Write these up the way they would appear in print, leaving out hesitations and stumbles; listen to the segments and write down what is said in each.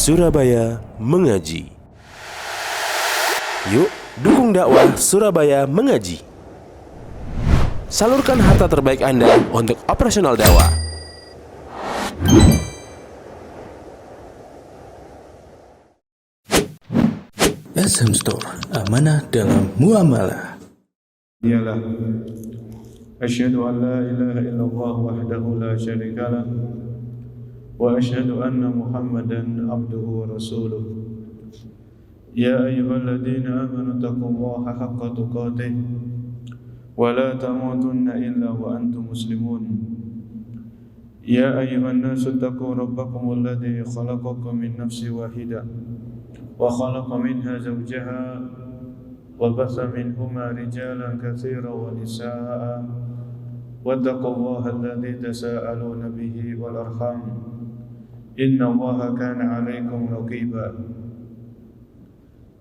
Surabaya Mengaji. Yuk, dukung dakwah Surabaya Mengaji. Salurkan harta terbaik Anda untuk operasional dakwah. SM Store, amanah dalam muamalah. Iyalah. Asyhadu an la ilaha illallah wahdahu la syarikalah wa asyhadu anna Muhammadan abduhu wa rasuluh. Ya ayyuhalladzina amanu taqullaha haqqa tuqatih wa la tamutunna illa wa antum muslimun. Ya ayyuhan nasu taqu rabbakumul ladzi khalaqakum min nafsin wahidah wa khalaqa minha zawjaha wa bassa minhuma rijalan katsiran wa nisaa wattaqullaha alladzi tasaaluna bihi wal arham innallaha kana 'alaikum raqiba.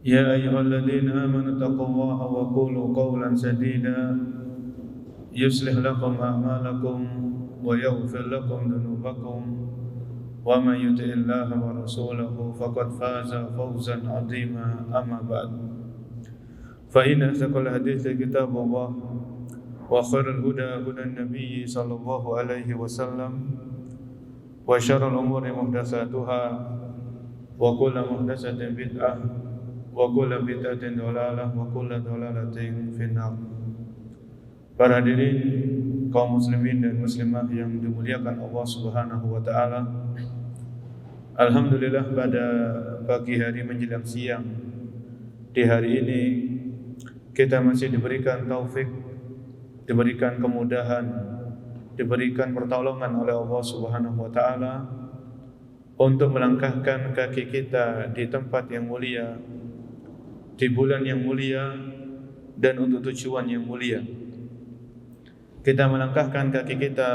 Ya ayyuhalladzina amanu taqullaha wa qulu qawlan sadida yuslih lakum a'malakum wa yaghfir lakum dhunubakum wa man yuti'illaha wa rasulahu faqad faza fawzan 'azima. Amma ba'd. Fa inna asdaqal hadithi kitabullah wa khairal huda hudan nabiyyi sallallahu alaihi wasallam wa syarrul umuri muhdatsatuha wa kullu muhdatsatin bid'ah wa kullu bid'atin dhalalah wa kullu dhalalatin finnar. Para hadirin kaum muslimin dan muslimah yang dimuliakan Allah Subhanahu wa taala. Alhamdulillah, pada pagi hari menjelang siang di hari ini kita masih diberikan taufik, diberikan kemudahan, diberikan pertolongan oleh Allah Subhanahu wa taala untuk melangkahkan kaki kita di tempat yang mulia, di bulan yang mulia, dan untuk tujuan yang mulia. Kita melangkahkan kaki kita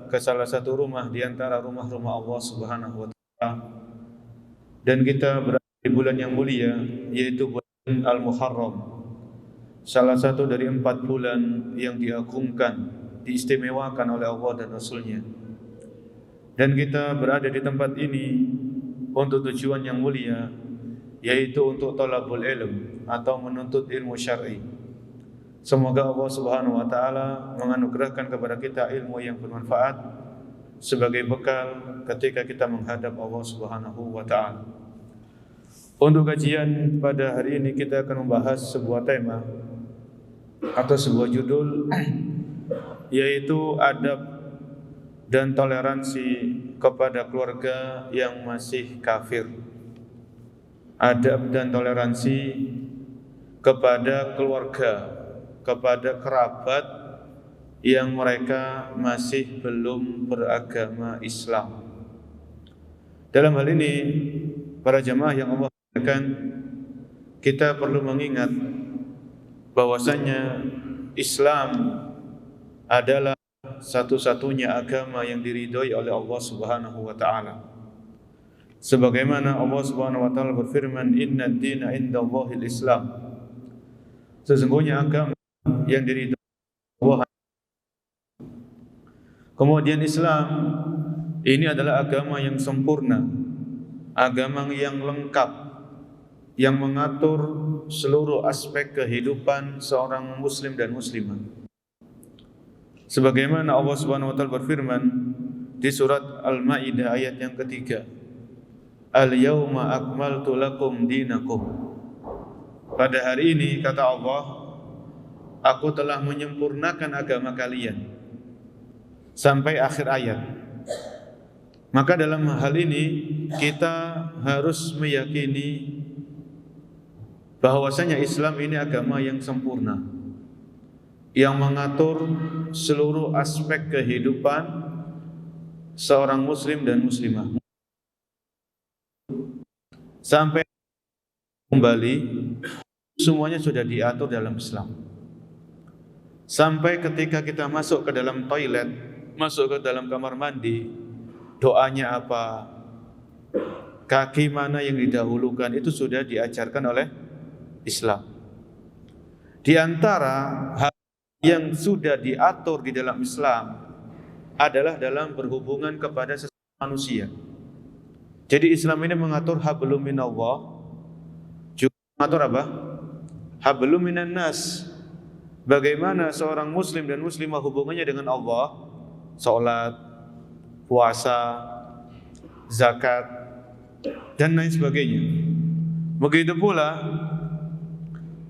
ke salah satu rumah di antara rumah-rumah Allah Subhanahu wa taala, dan kita berada di bulan yang mulia, yaitu bulan Al-Muharram, salah satu dari 4 bulan yang diagungkan, diistimewakan oleh Allah dan Rasul-Nya. Dan kita berada di tempat ini untuk tujuan yang mulia, yaitu untuk thalabul ilm atau menuntut ilmu syar'i. Semoga Allah Subhanahu wa taala menganugerahkan kepada kita ilmu yang bermanfaat sebagai bekal ketika kita menghadap Allah Subhanahu wa taala. Untuk kajian pada hari ini kita akan membahas sebuah tema atau sebuah judul, yaitu adab dan toleransi kepada keluarga yang masih kafir. Adab dan toleransi kepada keluarga, kepada kerabat yang mereka masih belum beragama Islam. Dalam hal ini, para jamaah yang Allah muliakan, kita perlu mengingat bahwasanya Islam adalah satu-satunya agama yang diridhoi oleh Allah Subhanahu wa taala. Sebagaimana Allah Subhanahu wa taala berfirman, "Innad dina indallahil Islam." Sesungguhnya agama yang diridhoi Allah. Kemudian Islam ini adalah agama yang sempurna, agama yang lengkap, yang mengatur seluruh aspek kehidupan seorang muslim dan muslimah. Sebagaimana Allah Subhanahu wa taala berfirman di surat Al-Maidah ayat yang ketiga, "Al-yauma akmaltu lakum dinakum." Pada hari ini, kata Allah, aku telah menyempurnakan agama kalian, sampai akhir ayat. Maka dalam hal ini kita harus meyakini bahwasanya Islam ini agama yang sempurna, yang mengatur seluruh aspek kehidupan seorang muslim dan muslimah. Sampai kembali, semuanya sudah diatur dalam Islam. Sampai ketika kita masuk ke dalam toilet, masuk ke dalam kamar mandi, doanya apa, kaki mana yang didahulukan, itu sudah diajarkan oleh Islam. Di antara hal yang sudah diatur di dalam Islam adalah dalam berhubungan kepada sesama manusia. Jadi Islam ini mengatur hablum minallah, juga mengatur apa? Hablum minan nas. Bagaimana seorang muslim dan muslimah hubungannya dengan Allah, salat, puasa, zakat, dan lain sebagainya. Begitu pula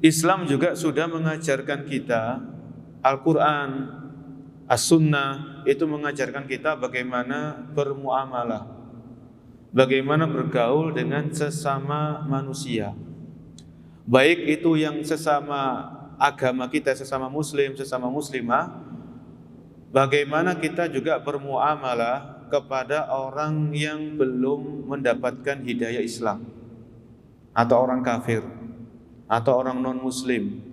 Islam juga sudah mengajarkan kita, Al-Quran, As-Sunnah itu mengajarkan kita bagaimana bermuamalah, bagaimana bergaul dengan sesama manusia, baik itu yang sesama agama kita, sesama muslim, sesama muslimah, bagaimana kita juga bermuamalah kepada orang yang belum mendapatkan hidayah Islam, atau orang kafir, atau orang non-muslim,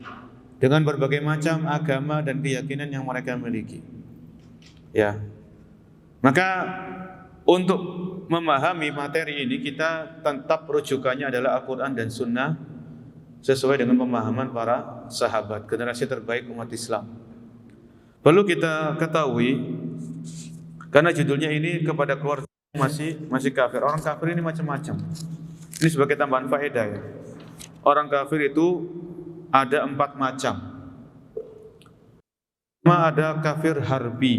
dengan berbagai macam agama dan keyakinan yang mereka miliki. Ya, maka untuk memahami materi ini kita tetap rujukannya adalah Al-Quran dan Sunnah sesuai dengan pemahaman para sahabat, generasi terbaik umat Islam. Perlu kita ketahui, karena judulnya ini kepada keluarga masih kafir. Orang kafir ini macam-macam. Ini sebagai tambahan faedah ya. Orang kafir itu ada 4 macam. Pertama ada kafir harbi.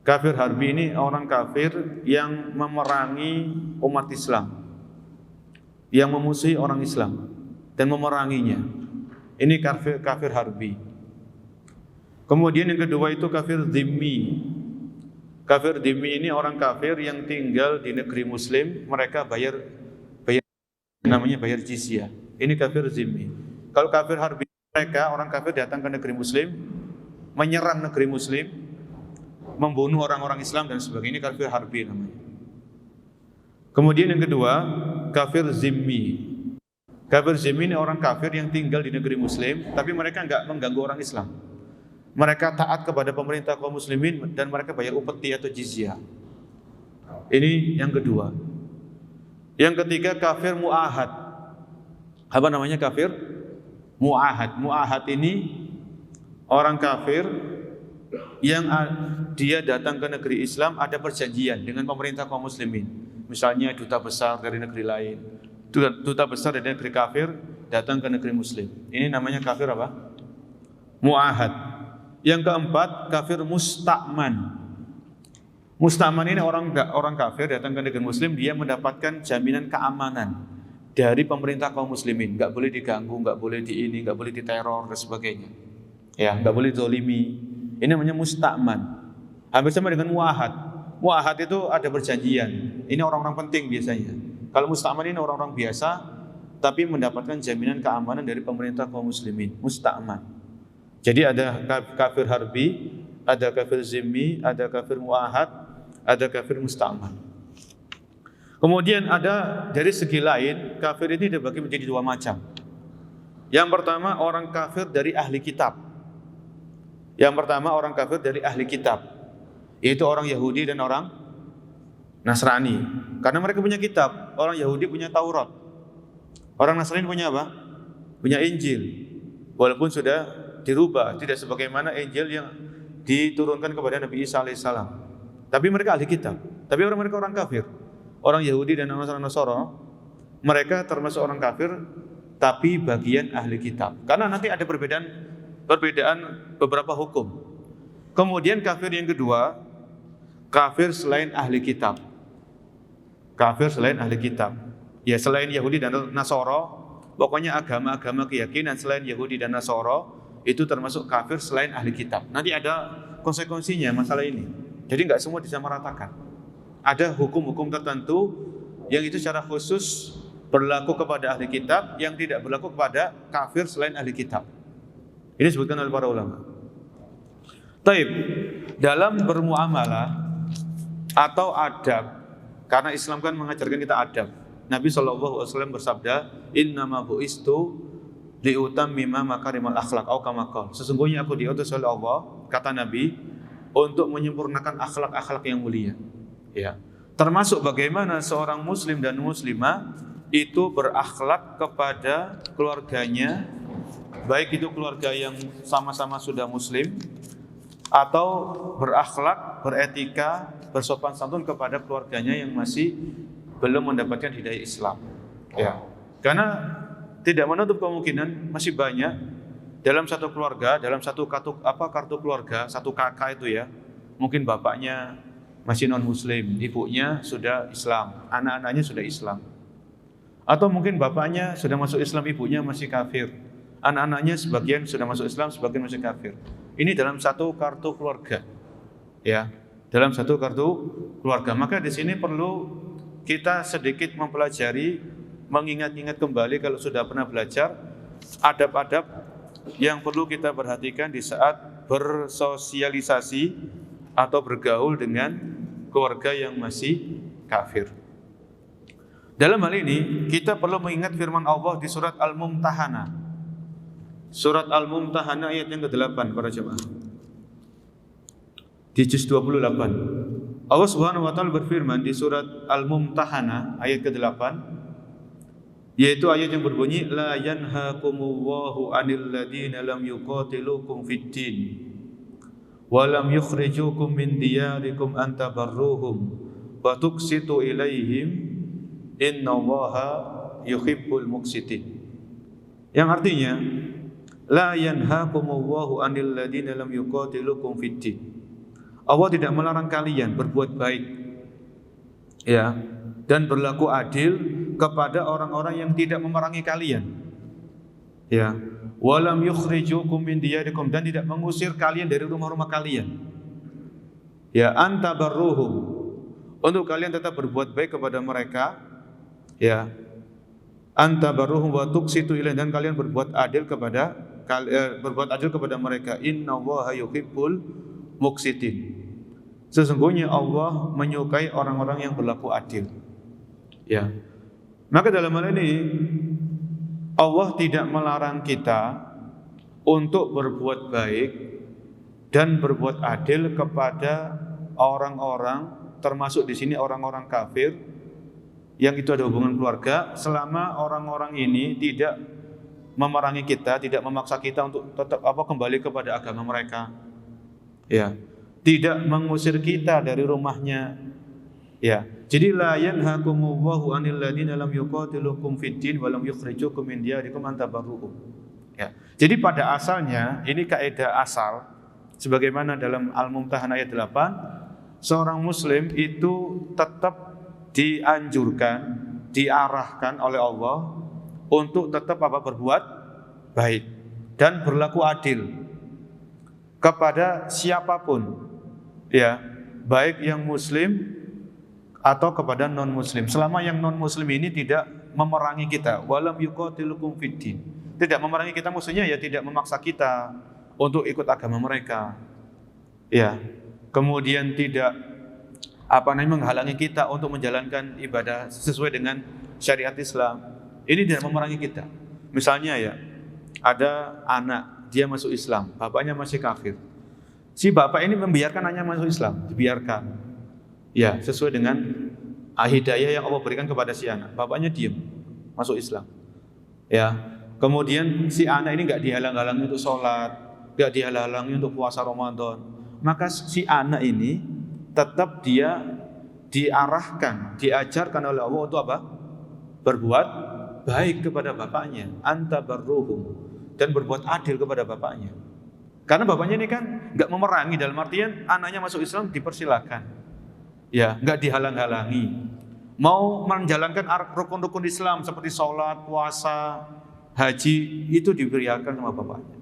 Kafir harbi ini orang kafir yang memerangi umat Islam, yang memusuhi orang Islam dan memeranginya. Ini kafir harbi. Kemudian yang kedua itu kafir dhimmi. Kafir dhimmi ini orang kafir yang tinggal di negeri muslim, mereka bayar namanya bayar jizyah. Ini kafir dhimmi. Kalau kafir harbi, mereka orang kafir datang ke negeri muslim, menyerang negeri muslim, membunuh orang-orang Islam dan sebagainya. Ini kafir harbi namanya. Kemudian yang kedua, kafir zimmi. Kafir zimmi ini orang kafir yang tinggal di negeri muslim, tapi mereka enggak mengganggu orang Islam. Mereka taat kepada pemerintah kaum muslimin dan mereka bayar upeti atau jizyah. Ini yang kedua. Yang ketiga kafir mu'ahad. Apa namanya kafir? Mu'ahad. Mu'ahad ini orang kafir yang dia datang ke negeri Islam, ada perjanjian dengan pemerintah kaum muslimin. Misalnya duta besar dari negeri lain, duta besar dari negeri kafir datang ke negeri muslim. Ini namanya kafir apa? Mu'ahad. Yang keempat kafir musta'man. Musta'man ini orang kafir datang ke negeri muslim, dia mendapatkan jaminan keamanan dari pemerintah kaum muslimin, enggak boleh diganggu, enggak boleh enggak boleh diteror dan sebagainya. Ya, enggak boleh zalimi. Ini namanya musta'man. Hampir sama dengan mu'ahad. Mu'ahad itu ada perjanjian. Ini orang-orang penting biasanya. Kalau musta'man ini orang-orang biasa tapi mendapatkan jaminan keamanan dari pemerintah kaum muslimin. Musta'man. Jadi ada kafir harbi, ada kafir zimmi, ada kafir mu'ahad, ada kafir musta'man. Kemudian ada dari segi lain, kafir ini dibagi menjadi 2 macam. Yang pertama orang kafir dari ahli kitab. Yang pertama orang kafir dari ahli kitab, yaitu orang Yahudi dan orang Nasrani. Karena mereka punya kitab. Orang Yahudi punya Taurat, orang Nasrani punya apa? Punya Injil. Walaupun sudah dirubah, tidak sebagaimana Injil yang diturunkan kepada Nabi Isa alaihissalam. Tapi mereka ahli kitab. Tapi mereka orang kafir. Orang Yahudi dan orang Nasara, mereka termasuk orang kafir, tapi bagian ahli kitab. Karena nanti ada perbedaan beberapa hukum. Kemudian kafir yang kedua, kafir selain ahli kitab. Kafir selain ahli kitab. Ya selain Yahudi dan Nasara, pokoknya agama-agama keyakinan selain Yahudi dan Nasara itu termasuk kafir selain ahli kitab. Nanti ada konsekuensinya masalah ini. Jadi enggak semua disamaratakan. Ada hukum-hukum tertentu yang itu secara khusus berlaku kepada ahli kitab, yang tidak berlaku kepada kafir selain ahli kitab. Ini disebutkan oleh para ulama. Taib, dalam bermuamalah atau adab, karena Islam kan mengajarkan kita adab. Nabi SAW bersabda, "Innama bu'istu liutammima makarimal akhlak." Atau kama qala. Sesungguhnya aku diutus oleh Allah, kata Nabi, untuk menyempurnakan akhlak-akhlak yang mulia. Ya, termasuk bagaimana seorang muslim dan muslimah itu berakhlak kepada keluarganya, baik itu keluarga yang sama-sama sudah muslim atau berakhlak, beretika, bersopan santun kepada keluarganya yang masih belum mendapatkan hidayah Islam. Ya. Karena tidak menutup kemungkinan masih banyak dalam satu keluarga, dalam satu kartu keluarga, satu kakak itu ya, mungkin bapaknya masih non muslim, ibunya sudah Islam, anak-anaknya sudah Islam. Atau mungkin bapaknya sudah masuk Islam, ibunya masih kafir. Anak-anaknya sebagian sudah masuk Islam, sebagian masih kafir. Ini dalam satu kartu keluarga. Ya, dalam satu kartu keluarga. Maka di sini perlu kita sedikit mempelajari, mengingat-ingat kembali kalau sudah pernah belajar adab-adab yang perlu kita perhatikan di saat bersosialisasi atau bergaul dengan keluarga yang masih kafir. Dalam hal ini kita perlu mengingat firman Allah di surat Al-Mumtahanah. Surat Al-Mumtahanah ayat yang ke-8 para jemaah. Di juz 28. Allah Subhanahu wa taala berfirman di surat Al-Mumtahanah ayat ke-8, yaitu ayat yang berbunyi la yanhaakumullahu 'anil ladzina lam yuqatilukum fid din wa lam yukhrijukum min diyarikum an tabarruhum wa tuqsitu ilaihim innallaha yuhibbul muqsitin. Yang artinya la yanhaakumullahu 'anil ladzina lam yuqatilukum fid din. Allah tidak melarang kalian berbuat baik, ya, dan berlaku adil kepada orang-orang yang tidak memerangi kalian, ya. Walam yukhrijukum min diyarikum, dan tidak mengusir kalian dari rumah-rumah kalian, ya. Antabarruhum, untuk kalian tetap berbuat baik kepada mereka, ya. Antabarruhum wa tuqsitu ilaihim, dan kalian berbuat adil kepada mereka. Innallaha yuhibbul muqsitin. Sesungguhnya Allah menyukai orang-orang yang berlaku adil. Ya. Maka dalam hal ini Allah tidak melarang kita untuk berbuat baik dan berbuat adil kepada orang-orang, termasuk di sini orang-orang kafir yang itu ada hubungan keluarga, selama orang-orang ini tidak memerangi kita, tidak memaksa kita untuk tetap kembali kepada agama mereka. Ya, tidak mengusir kita dari rumahnya. Ya, jadi la yanhaakumullahu 'anil ladzina lam yuqatilukum fid din wa lam yukhrijukum min diyarikum an tabarruhum. Ya. Jadi pada asalnya ini kaidah asal sebagaimana dalam Al-Mumtahanah ayat 8, seorang muslim itu tetap dianjurkan, diarahkan oleh Allah untuk tetap berbuat baik dan berlaku adil kepada siapapun, ya, baik yang muslim atau kepada non muslim, selama yang non muslim ini tidak memerangi kita. Walam yuqatilukum fiddin, tidak memerangi kita, maksudnya ya tidak memaksa kita untuk ikut agama mereka, ya, kemudian tidak menghalangi kita untuk menjalankan ibadah sesuai dengan syariat Islam. Ini tidak memerangi kita. Misalnya ya, ada anak, dia masuk Islam, bapaknya masih kafir. Si bapak ini membiarkan anaknya masuk Islam, dibiarkan. Ya, sesuai dengan hidayah yang Allah berikan kepada si anak. Bapaknya diam, masuk Islam. Ya, kemudian si anak ini enggak dihalang-halangi untuk sholat, enggak dihalang-halangi untuk puasa Ramadan. Maka si anak ini tetap dia diarahkan, diajarkan oleh Allah untuk berbuat baik kepada bapaknya, antabarruhum, dan berbuat adil kepada bapaknya. Karena bapaknya ini kan enggak memerangi, dalam artian anaknya masuk Islam dipersilakan, ya, enggak dihalang-halangi. Mau menjalankan rukun-rukun Islam seperti sholat, puasa, haji, itu diberikan sama bapaknya.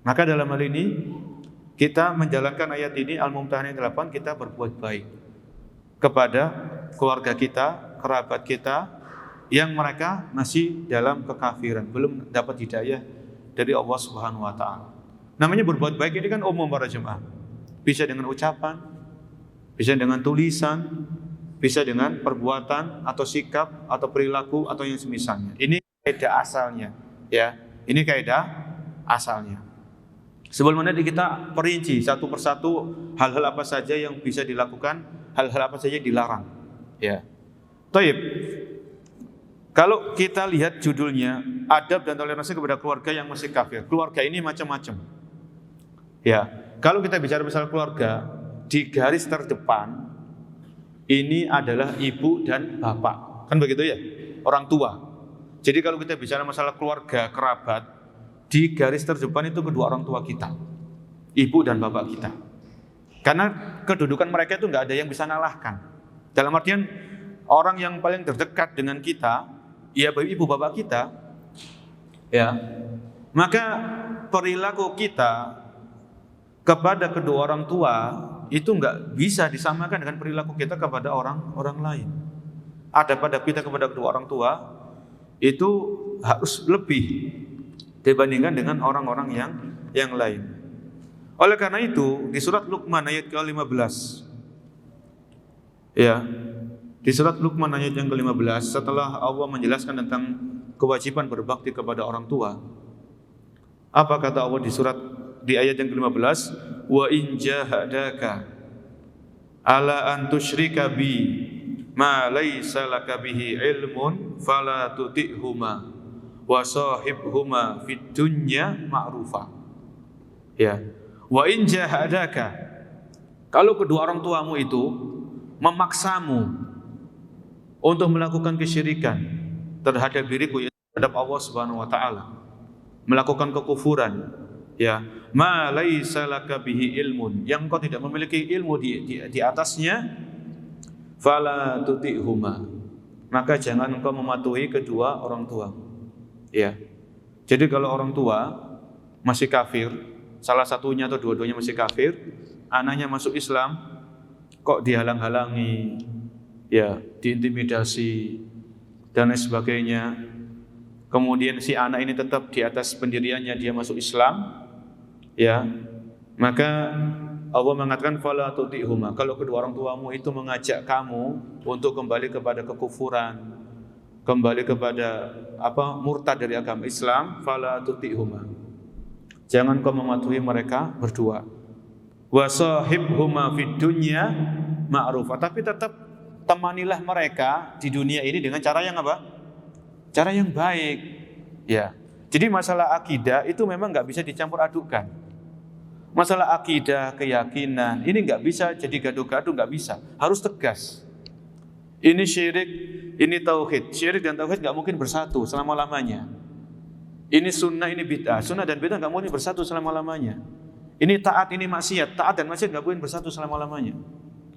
Maka dalam hal ini kita menjalankan ayat ini Al-Mumtahanah 8, kita berbuat baik kepada keluarga kita, kerabat kita yang mereka masih dalam kekafiran, belum dapat hidayah dari Allah Subhanahu wa taala. Namanya berbuat baik ini kan umum para jemaah. Bisa dengan ucapan, bisa dengan tulisan, bisa dengan perbuatan atau sikap atau perilaku atau yang semisalnya. Ini kaidah asalnya, ya. Ini kaidah asalnya. Sebelum nanti kita perinci satu persatu hal-hal apa saja yang bisa dilakukan, hal-hal apa saja yang dilarang. Ya. Taib. Kalau kita lihat judulnya, adab dan toleransi kepada keluarga yang masih kafir. Keluarga ini macam-macam. Ya. Kalau kita bicara masalah keluarga, di garis terdepan ini adalah ibu dan bapak. Kan begitu ya? Orang tua. Jadi kalau kita bicara masalah keluarga, kerabat, di garis terdepan itu kedua orang tua kita. Ibu dan bapak kita. Karena kedudukan mereka itu nggak ada yang bisa ngalahkan. Dalam artian orang yang paling terdekat dengan kita, ya ibu bapak kita, ya, maka perilaku kita kepada kedua orang tua itu nggak bisa disamakan dengan perilaku kita kepada orang lain. Adab kita kepada kedua orang tua itu harus lebih dibandingkan dengan orang-orang yang lain. Oleh karena itu di surat Luqman ayat ke-15, ya, di surat Luqman ayat yang ke-15, setelah Allah menjelaskan tentang kewajiban berbakti kepada orang tua, apa kata Allah di ayat yang ke-15? Wa in jahadaka ala an tusyrika bi ma laysa laka bihi ilmun fala tuti'huma wa sahibhuma fid dunya ma'rufa. Ya. Wa in jahadaka, kalau kedua orang tuamu itu memaksamu untuk melakukan kesyirikan terhadap diriku, yaitu terhadap Allah Subhanahu wa taala, melakukan kekufuran, ya, ma laisa laka bihi ilmun, yang kau tidak memiliki ilmu di atasnya, fala tuti'huma, maka jangan engkau mematuhi kedua orang tua. Ya. Jadi kalau orang tua masih kafir, salah satunya atau dua-duanya masih kafir, anaknya masuk Islam, kok dihalang-halangi, ya, diintimidasi dan lain sebagainya. Kemudian si anak ini tetap di atas pendiriannya, dia masuk Islam, ya, maka Allah mengatakan fala tuti'huma, kalau kedua orang tuamu itu mengajak kamu untuk kembali kepada kekufuran, kembali kepada murtad dari agama Islam, fala tuti'huma, jangan kau mematuhi mereka berdua. Wa sahibhuma fid dunya ma'rufa, tapi tetap temanilah mereka di dunia ini dengan cara yang apa? Cara yang baik. Ya. Jadi masalah akidah itu memang nggak bisa dicampur adukan. Masalah akidah, keyakinan, ini nggak bisa jadi gaduh-gaduh, nggak bisa. Harus tegas. Ini syirik, ini tauhid. Syirik dan tauhid nggak mungkin bersatu selama-lamanya. Ini sunnah, ini bid'ah. Sunnah dan bid'ah nggak mungkin bersatu selama-lamanya. Ini taat, ini maksiat. Taat dan maksiat nggak mungkin bersatu selama-lamanya.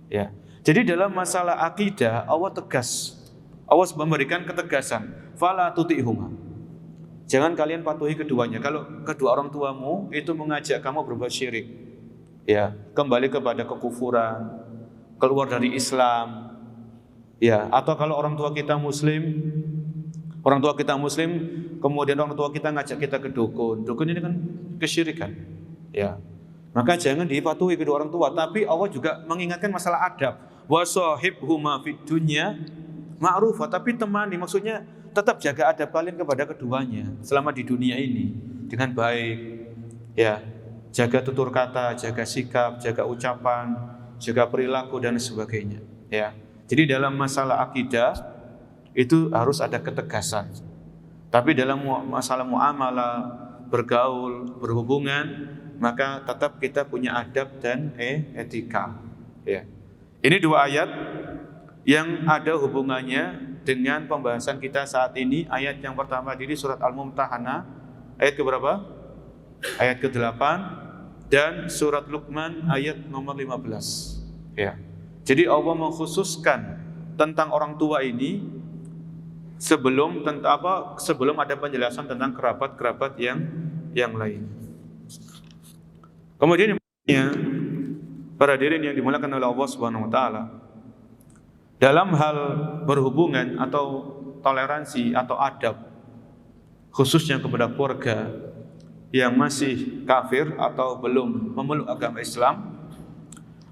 Ya. Jadi dalam masalah akidah Allah tegas. Allah memberikan ketegasan. Fala tuti'huma, jangan kalian patuhi keduanya. Kalau kedua orang tuamu itu mengajak kamu berbuat syirik, ya, kembali kepada kekufuran, keluar dari Islam, ya, atau kalau orang tua kita muslim, kemudian orang tua kita ngajak kita ke dukun ini kan kesyirikan, ya, maka jangan dipatuhi kedua orang tua. Tapi Allah juga mengingatkan masalah adab. Wa sahibhuma fid dunya ma'rufa, tapi temani, maksudnya tetap jaga adab kalian kepada keduanya selama di dunia ini dengan baik, ya, jaga tutur kata, jaga sikap, jaga ucapan, jaga perilaku dan sebagainya, ya. Jadi dalam masalah akidah itu harus ada ketegasan. Tapi dalam masalah muamalah, bergaul, berhubungan, maka tetap kita punya adab dan etika, ya. Ini dua ayat yang ada hubungannya dengan pembahasan kita saat ini. Ayat yang pertama di surat Al-Mumtahanah ayat keberapa? Ayat ke-8, dan surat Luqman ayat nomor 15. Ya. Jadi Allah mengkhususkan tentang orang tua ini sebelum ada penjelasan tentang kerabat-kerabat yang lain. Kemudian para hadirin yang dimuliakan oleh Allah Subhanahu wa taala, dalam hal berhubungan atau toleransi atau adab, khususnya kepada keluarga yang masih kafir atau belum memeluk agama Islam,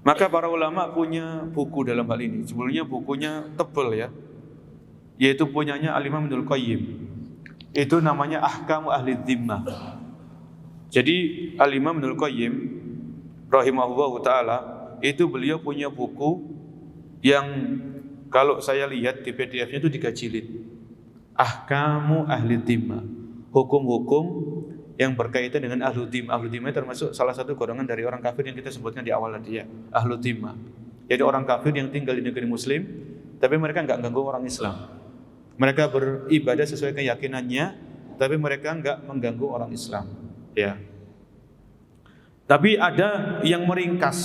maka para ulama punya buku dalam hal ini. Sebelumnya bukunya tebal, ya, yaitu punyanya Al-Imam Ibnul Qayyim. Itu namanya Ahkamu Ahli Dhimmah. Jadi Al-Imam Ibnul Qayyim rahimahullahu taala itu beliau punya buku yang kalau saya lihat di PDF-nya itu 3 jilid. Ahkamu Ahli Dhimmah, hukum-hukum yang berkaitan dengan Ahlu Dhimmah. Ahlu Dhimmah termasuk salah satu golongan dari orang kafir yang kita sebutkan di awal tadi, ya, Ahlu Dhimmah. Jadi orang kafir yang tinggal di negeri muslim, tapi mereka enggak ganggu orang Islam. Mereka beribadah sesuai keyakinannya, tapi mereka enggak mengganggu orang Islam. Ya. Tapi ada yang meringkas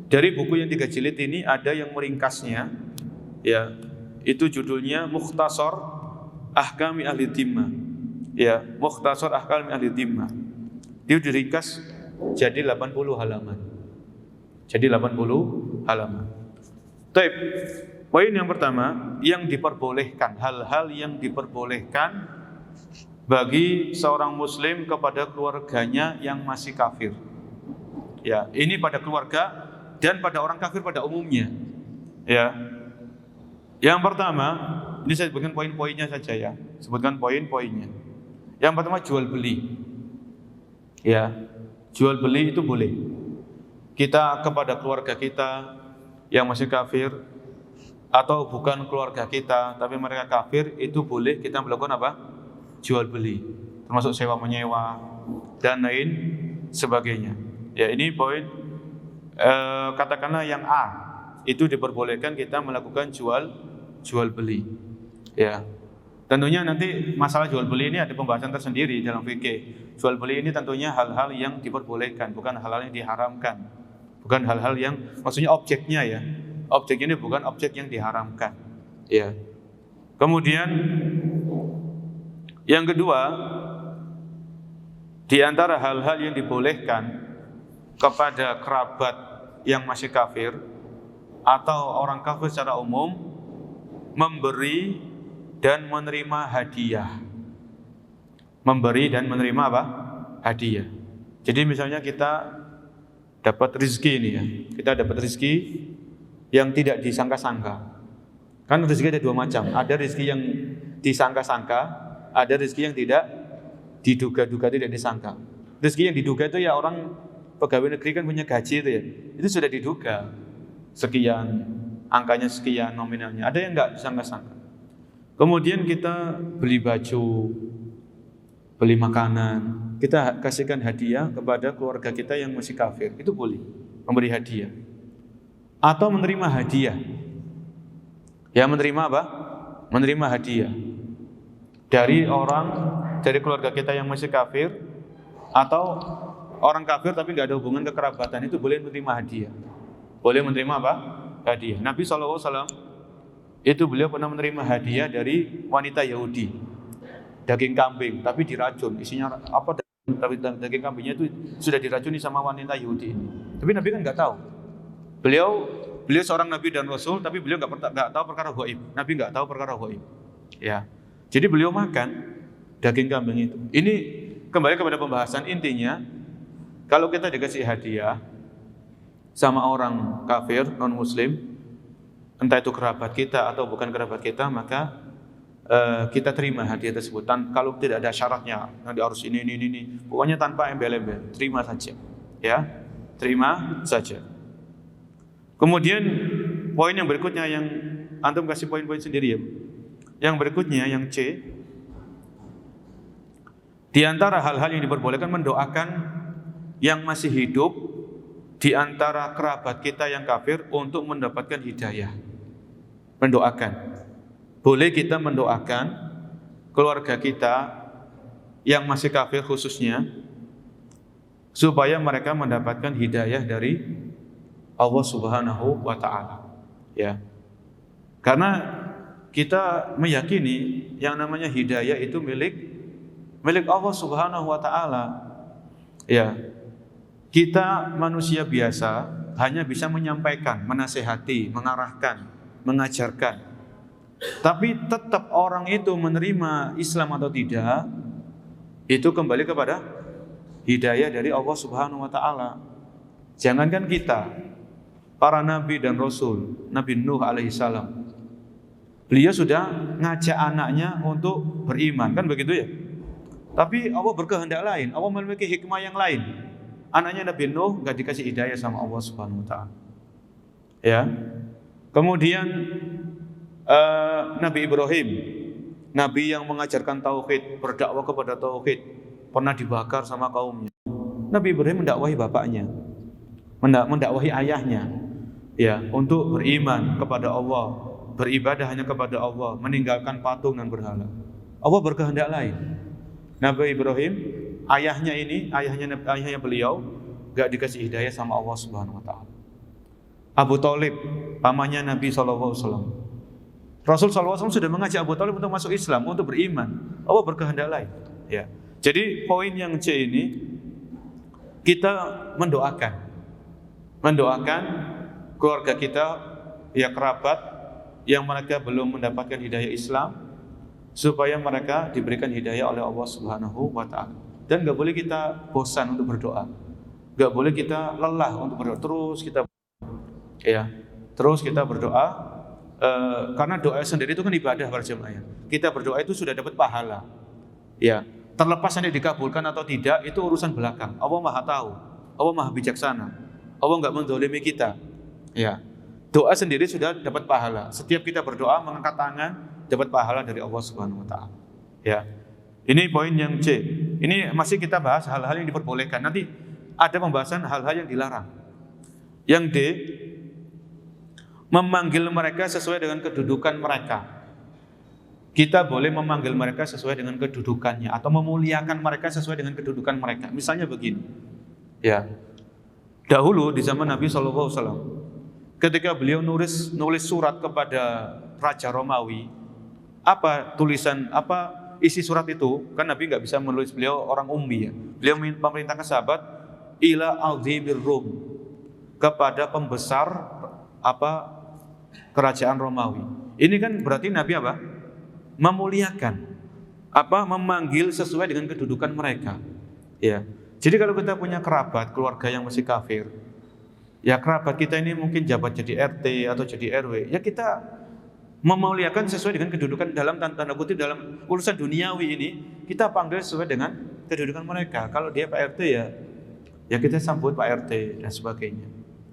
dari buku yang 3 jilid ini, ada yang meringkasnya. Ya, itu judulnya Mukhtasar Ahkami Ahli Dhimmah. Ya, Mukhtasar Ahkami Ahli Dhimmah. Dia diringkas jadi 80 halaman. Jadi 80 halaman. Baik. Poin yang pertama, yang diperbolehkan, hal-hal yang diperbolehkan bagi seorang muslim kepada keluarganya yang masih kafir. Ya, ini pada keluarga dan pada orang kafir pada umumnya. Ya. Yang pertama, ini saya sebutkan poin-poinnya saja ya. Sebutkan poin-poinnya. Yang pertama, jual beli. Ya. Jual beli itu boleh. Kita kepada keluarga kita yang masih kafir atau bukan keluarga kita tapi mereka kafir, itu boleh kita melakukan apa? Jual beli, termasuk sewa menyewa dan lain sebagainya. Ya, ini poin katakanlah yang A, itu diperbolehkan kita melakukan jual beli. Ya. Tentunya nanti masalah jual beli ini ada pembahasan tersendiri dalam fikih. Jual beli ini tentunya hal-hal yang diperbolehkan, bukan hal-hal yang diharamkan. Bukan hal-hal yang, maksudnya objeknya ya. Objek ini bukan objek yang diharamkan. Ya. Kemudian yang kedua, di antara hal-hal yang dibolehkan kepada kerabat yang masih kafir atau orang kafir secara umum, memberi dan menerima hadiah. Memberi dan menerima apa? Hadiah. Jadi misalnya kita dapat rezeki ini ya. Kita dapat rezeki yang tidak disangka-sangka. Kan rezeki ada 2 macam. Ada rezeki yang disangka-sangka, ada rezeki yang tidak diduga-duga, tidak disangka. Rezeki yang diduga itu ya orang pegawai negeri kan punya gaji itu ya. Itu sudah diduga. Sekian, angkanya sekian nominalnya. Ada yang enggak disangka-sangka. Kemudian kita beli baju, beli makanan, kita kasihkan hadiah kepada keluarga kita yang masih kafir. Itu boleh, memberi hadiah. Atau menerima hadiah. Ya, menerima apa? Menerima hadiah dari keluarga kita yang masih kafir atau orang kafir tapi nggak ada hubungan kekerabatan, itu boleh menerima hadiah. Boleh menerima apa? Hadiah. Nabi SAW itu beliau pernah menerima hadiah dari wanita Yahudi, daging kambing tapi diracun, isinya apa? Tapi daging kambingnya itu sudah diracuni sama wanita Yahudi ini. Tapi Nabi kan nggak tahu. Beliau seorang Nabi dan Rasul, tapi beliau nggak tahu perkara ghaib. Nabi nggak tahu perkara ghaib. Ya, jadi beliau makan daging kambing itu. Ini kembali kepada pembahasan intinya. Kalau kita dikasih hadiah sama orang kafir non Muslim, entah itu kerabat kita atau bukan kerabat kita, maka kita terima hadiah tersebut. Kalau tidak ada syaratnya, nanti harus ini, pokoknya tanpa embel-embel, terima saja. Ya, terima saja. Kemudian poin yang berikutnya, yang antum kasih poin-poin sendiri ya. Yang berikutnya yang C, di antara hal-hal yang diperbolehkan mendoakan yang masih hidup di antara kerabat kita yang kafir untuk mendapatkan hidayah. Mendoakan. Boleh kita mendoakan keluarga kita yang masih kafir khususnya supaya mereka mendapatkan hidayah dari Allah Subhanahu wa taala. Ya. Karena kita meyakini yang namanya hidayah itu milik Allah Subhanahu wa taala. Ya. Kita manusia biasa hanya bisa menyampaikan, menasehati, mengarahkan, mengajarkan. Tapi tetap orang itu menerima Islam atau tidak, itu kembali kepada hidayah dari Allah Subhanahu wa taala. Jangankan kita, para nabi dan rasul, Nabi Nuh alaihissalam, beliau sudah ngajak anaknya untuk beriman, kan begitu ya? Tapi Allah berkehendak lain, Allah memiliki hikmah yang lain. Anaknya Nabi Nuh enggak dikasih hidayah sama Allah Subhanahu wa taala. Ya. Kemudian Nabi Ibrahim, nabi yang mengajarkan tauhid, berdakwah kepada tauhid, pernah dibakar sama kaumnya. Nabi Ibrahim mendakwahi bapaknya, mendakwahi ayahnya. Ya, untuk beriman kepada Allah, beribadah hanya kepada Allah, meninggalkan patung dan berhala. Allah berkehendak lain. Nabi Ibrahim, ayahnya beliau gak dikasih hidayah sama Allah Subhanahu wa taala. Abu Thalib, pamannya Nabi SAW. Rasul SAW sudah mengajak Abu Thalib untuk masuk Islam, untuk beriman. Allah berkehendak lain. Ya. Jadi poin yang C ini, kita mendoakan keluarga kita, ya kerabat yang mereka belum mendapatkan hidayah Islam, supaya mereka diberikan hidayah oleh Allah Subhanahu wa taala. Dan enggak boleh kita bosan untuk berdoa. Enggak boleh kita lelah untuk berdoa. Terus kita berdoa, karena doa sendiri itu kan ibadah para jemaah. Kita berdoa itu sudah dapat pahala. Ya, terlepas nanti dikabulkan atau tidak itu urusan belakang. Allah Maha tahu. Allah Maha bijaksana. Allah enggak menzalimi kita. Ya. Doa sendiri sudah dapat pahala. Setiap kita berdoa mengangkat tangan dapat pahala dari Allah Subhanahu wa taala. Ya. Ini poin yang C. Ini masih kita bahas hal-hal yang diperbolehkan. Nanti ada pembahasan hal-hal yang dilarang. Yang D, memanggil mereka sesuai dengan kedudukan mereka. Kita boleh memanggil mereka sesuai dengan kedudukannya atau memuliakan mereka sesuai dengan kedudukan mereka. Misalnya begini. Ya. Dahulu di zaman Nabi SAW, ketika beliau nulis surat kepada Raja Romawi, apa isi surat itu? Kan Nabi nggak bisa menulis, beliau orang ummi ya. Beliau memerintahkan sahabat ila azimir Rum, kepada pembesar kerajaan Romawi. Ini kan berarti Nabi memuliakan, memanggil sesuai dengan kedudukan mereka. Ya. Jadi kalau kita punya kerabat, keluarga yang masih kafir, ya kerabat kita ini mungkin jabat jadi RT atau jadi RW, ya kita memuliakan sesuai dengan kedudukan, dalam tanda kutip dalam urusan duniawi ini kita panggil sesuai dengan kedudukan mereka. Kalau dia Pak RT ya kita sambut Pak RT dan sebagainya.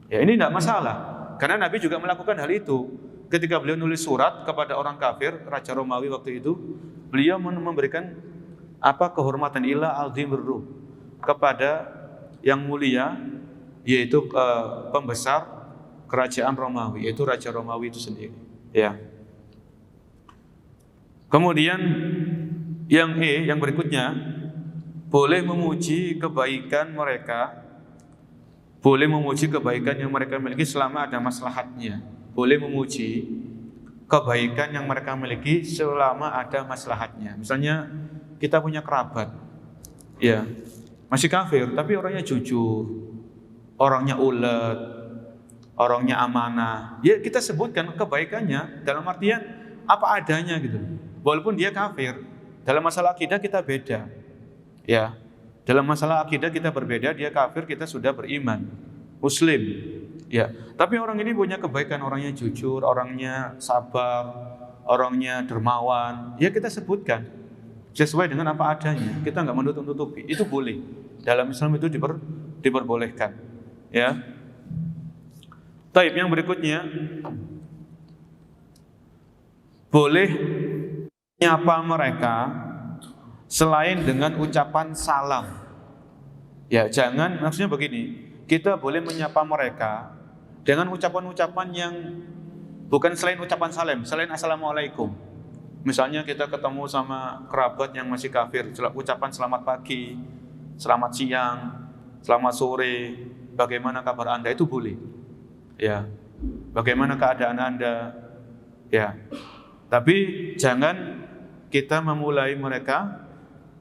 Ya ini tidak masalah, karena Nabi juga melakukan hal itu. Ketika beliau nulis surat kepada orang kafir, Raja Romawi waktu itu, beliau memberikan kehormatan ila azimir Rum, kepada yang mulia, yaitu pembesar kerajaan Romawi, yaitu Raja Romawi itu sendiri. Ya. Kemudian yang E, yang berikutnya, boleh memuji kebaikan mereka, boleh memuji kebaikan yang mereka miliki selama ada maslahatnya. Boleh memuji kebaikan yang mereka miliki selama ada maslahatnya. Misalnya kita punya kerabat, ya masih kafir, tapi orangnya jujur, orangnya ulet, orangnya amanah. Ya kita sebutkan kebaikannya dalam artian apa adanya gitu. Walaupun dia kafir, dalam masalah akidah kita beda. Ya, dalam masalah akidah kita berbeda, dia kafir, kita sudah beriman, Muslim. Ya, tapi orang ini punya kebaikan, orangnya jujur, orangnya sabar, orangnya dermawan. Ya kita sebutkan sesuai dengan apa adanya. Kita nggak menutup-nutupi. Itu boleh. Dalam Islam itu diperbolehkan. Ya. Taib yang berikutnya, boleh menyapa mereka selain dengan ucapan salam. Ya, jangan, maksudnya begini, kita boleh menyapa mereka dengan ucapan-ucapan yang bukan selain ucapan salam, selain assalamualaikum. Misalnya kita ketemu sama kerabat yang masih kafir, ucapan selamat pagi, selamat siang, selamat sore, bagaimana kabar Anda, itu boleh. Ya, bagaimana keadaan Anda? Ya, tapi jangan kita memulai mereka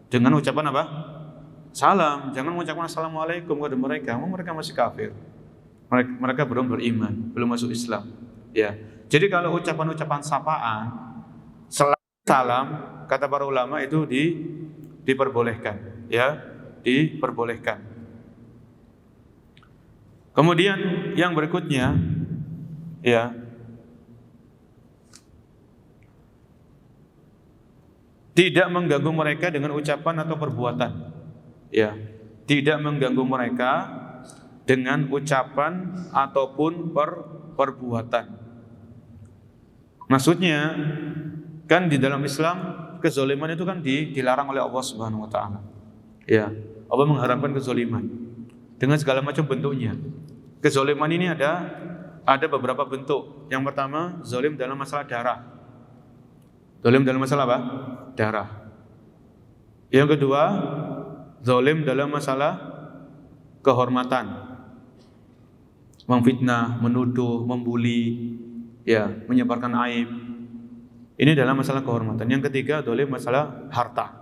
dengan ucapan salam. Jangan mengucapkan assalamualaikum kepada mereka. Mereka masih kafir. Mereka belum beriman, belum masuk Islam. Ya. Jadi kalau ucapan-ucapan sapaan, salam, kata para ulama itu diperbolehkan. Ya, diperbolehkan. Kemudian yang berikutnya, ya, tidak mengganggu mereka dengan ucapan atau perbuatan. Ya, tidak mengganggu mereka dengan ucapan ataupun perbuatan. Maksudnya kan di dalam Islam kezaliman itu kan dilarang oleh Allah Subhanahu wa taala. Ya, Allah mengharamkan kezaliman dengan segala macam bentuknya. Kezaliman ini ada ada beberapa bentuk. Yang pertama, zalim dalam masalah darah. Zalim dalam masalah apa? Darah. Yang kedua, zalim dalam masalah kehormatan. Memfitnah, menuduh, membuli, ya, menyebarkan aib. Ini dalam masalah kehormatan. Yang ketiga, zalim masalah harta.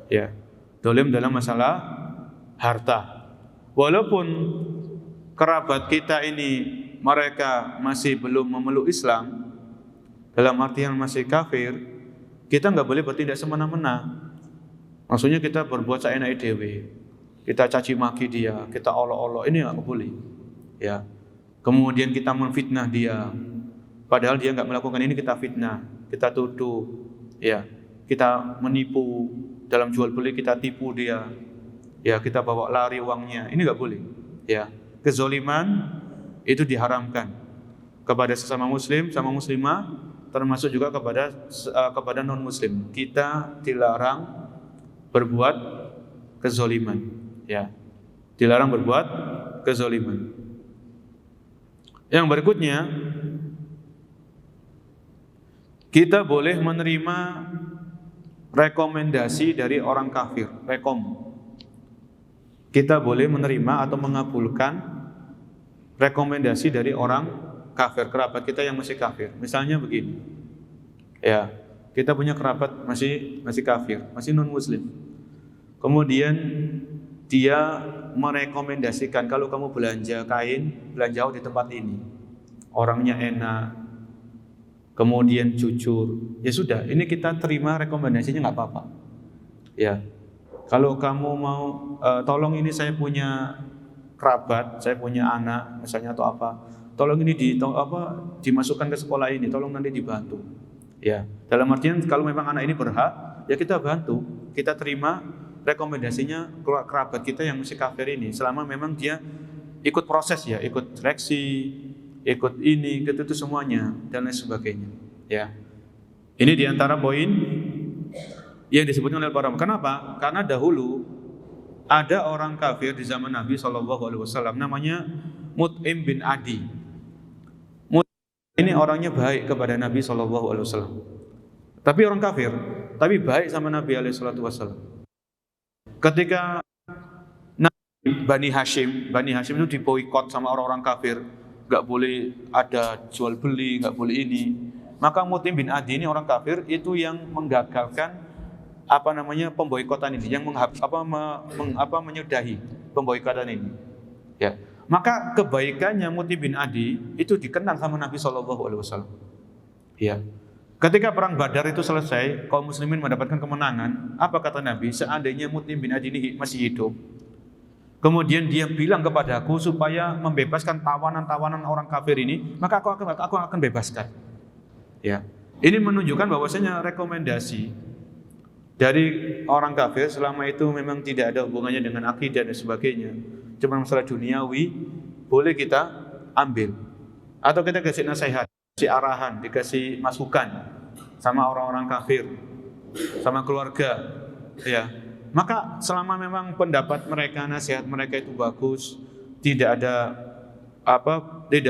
Ya. Zalim dalam masalah harta. Walaupun kerabat kita ini mereka masih belum memeluk Islam, dalam artian masih kafir, kita nggak boleh bertindak semena-mena. Maksudnya kita berbuat seenak dewe, kita caci maki dia, kita olok-olok, ini nggak boleh. Ya. Kemudian kita menfitnah dia, padahal dia nggak melakukan ini, kita fitnah, kita tuduh, ya, kita menipu dalam jual beli, kita tipu dia, ya, kita bawa lari uangnya, ini nggak boleh. Ya, kezoliman itu diharamkan kepada sesama muslim, sama muslimah, termasuk juga kepada non muslim. Kita dilarang berbuat kezoliman, ya, dilarang berbuat kezoliman. Yang berikutnya, kita boleh menerima rekomendasi dari orang kafir, kita boleh menerima atau mengabulkan rekomendasi dari orang kafir, kerabat kita yang masih kafir. Misalnya begini, ya, kita punya kerabat masih kafir, masih non muslim. Kemudian dia merekomendasikan, kalau kamu belanja kain, belanja di tempat ini, orangnya enak, kemudian jujur. Ya sudah, ini kita terima rekomendasinya, nggak apa-apa. Ya, kalau kamu mau, tolong ini saya punya kerabat, saya punya anak misalnya atau apa, tolong ini dimasukkan ke sekolah ini, tolong nanti dibantu. Ya, dalam artian kalau memang anak ini berhak, ya kita bantu, kita terima rekomendasinya kerabat kita yang masih kafir ini, selama memang dia ikut proses, ya, ikut seleksi, ikut ini, ikut itu semuanya dan lain sebagainya. Ya, ini diantara poin yang disebutkan oleh para ulama. Kenapa? Karena dahulu ada orang kafir di zaman Nabi SAW, namanya Mut'im bin Adi. Mut'im ini orangnya baik kepada Nabi SAW, tapi orang kafir, tapi baik sama Nabi SAW. Ketika Bani Hashim itu diboikot sama orang-orang kafir, nggak boleh ada jual beli, nggak boleh ini. Maka Mut'im bin Adi ini orang kafir itu yang menggagalkan pemboikotan ini, yang menyudahi pemboikotan ini. Ya, maka kebaikannya Mut'im bin Adi itu dikenang sama Nabi SAW. Ya, ketika perang Badar itu selesai, kaum muslimin mendapatkan kemenangan. Apa kata Nabi? Seandainya Mut'im bin Adi ini masih hidup, kemudian dia bilang kepadaku supaya membebaskan tawanan-tawanan orang kafir ini, maka aku akan bebaskan. Ya, ini menunjukkan bahwasanya rekomendasi dari orang kafir selama itu memang tidak ada hubungannya dengan akidah dan sebagainya, cuma masalah duniawi, boleh kita ambil. Atau kita kasih nasihat, kasih arahan, dikasih masukan sama orang-orang kafir, sama keluarga, ya. Maka selama memang pendapat mereka, nasihat mereka itu bagus, tidak ada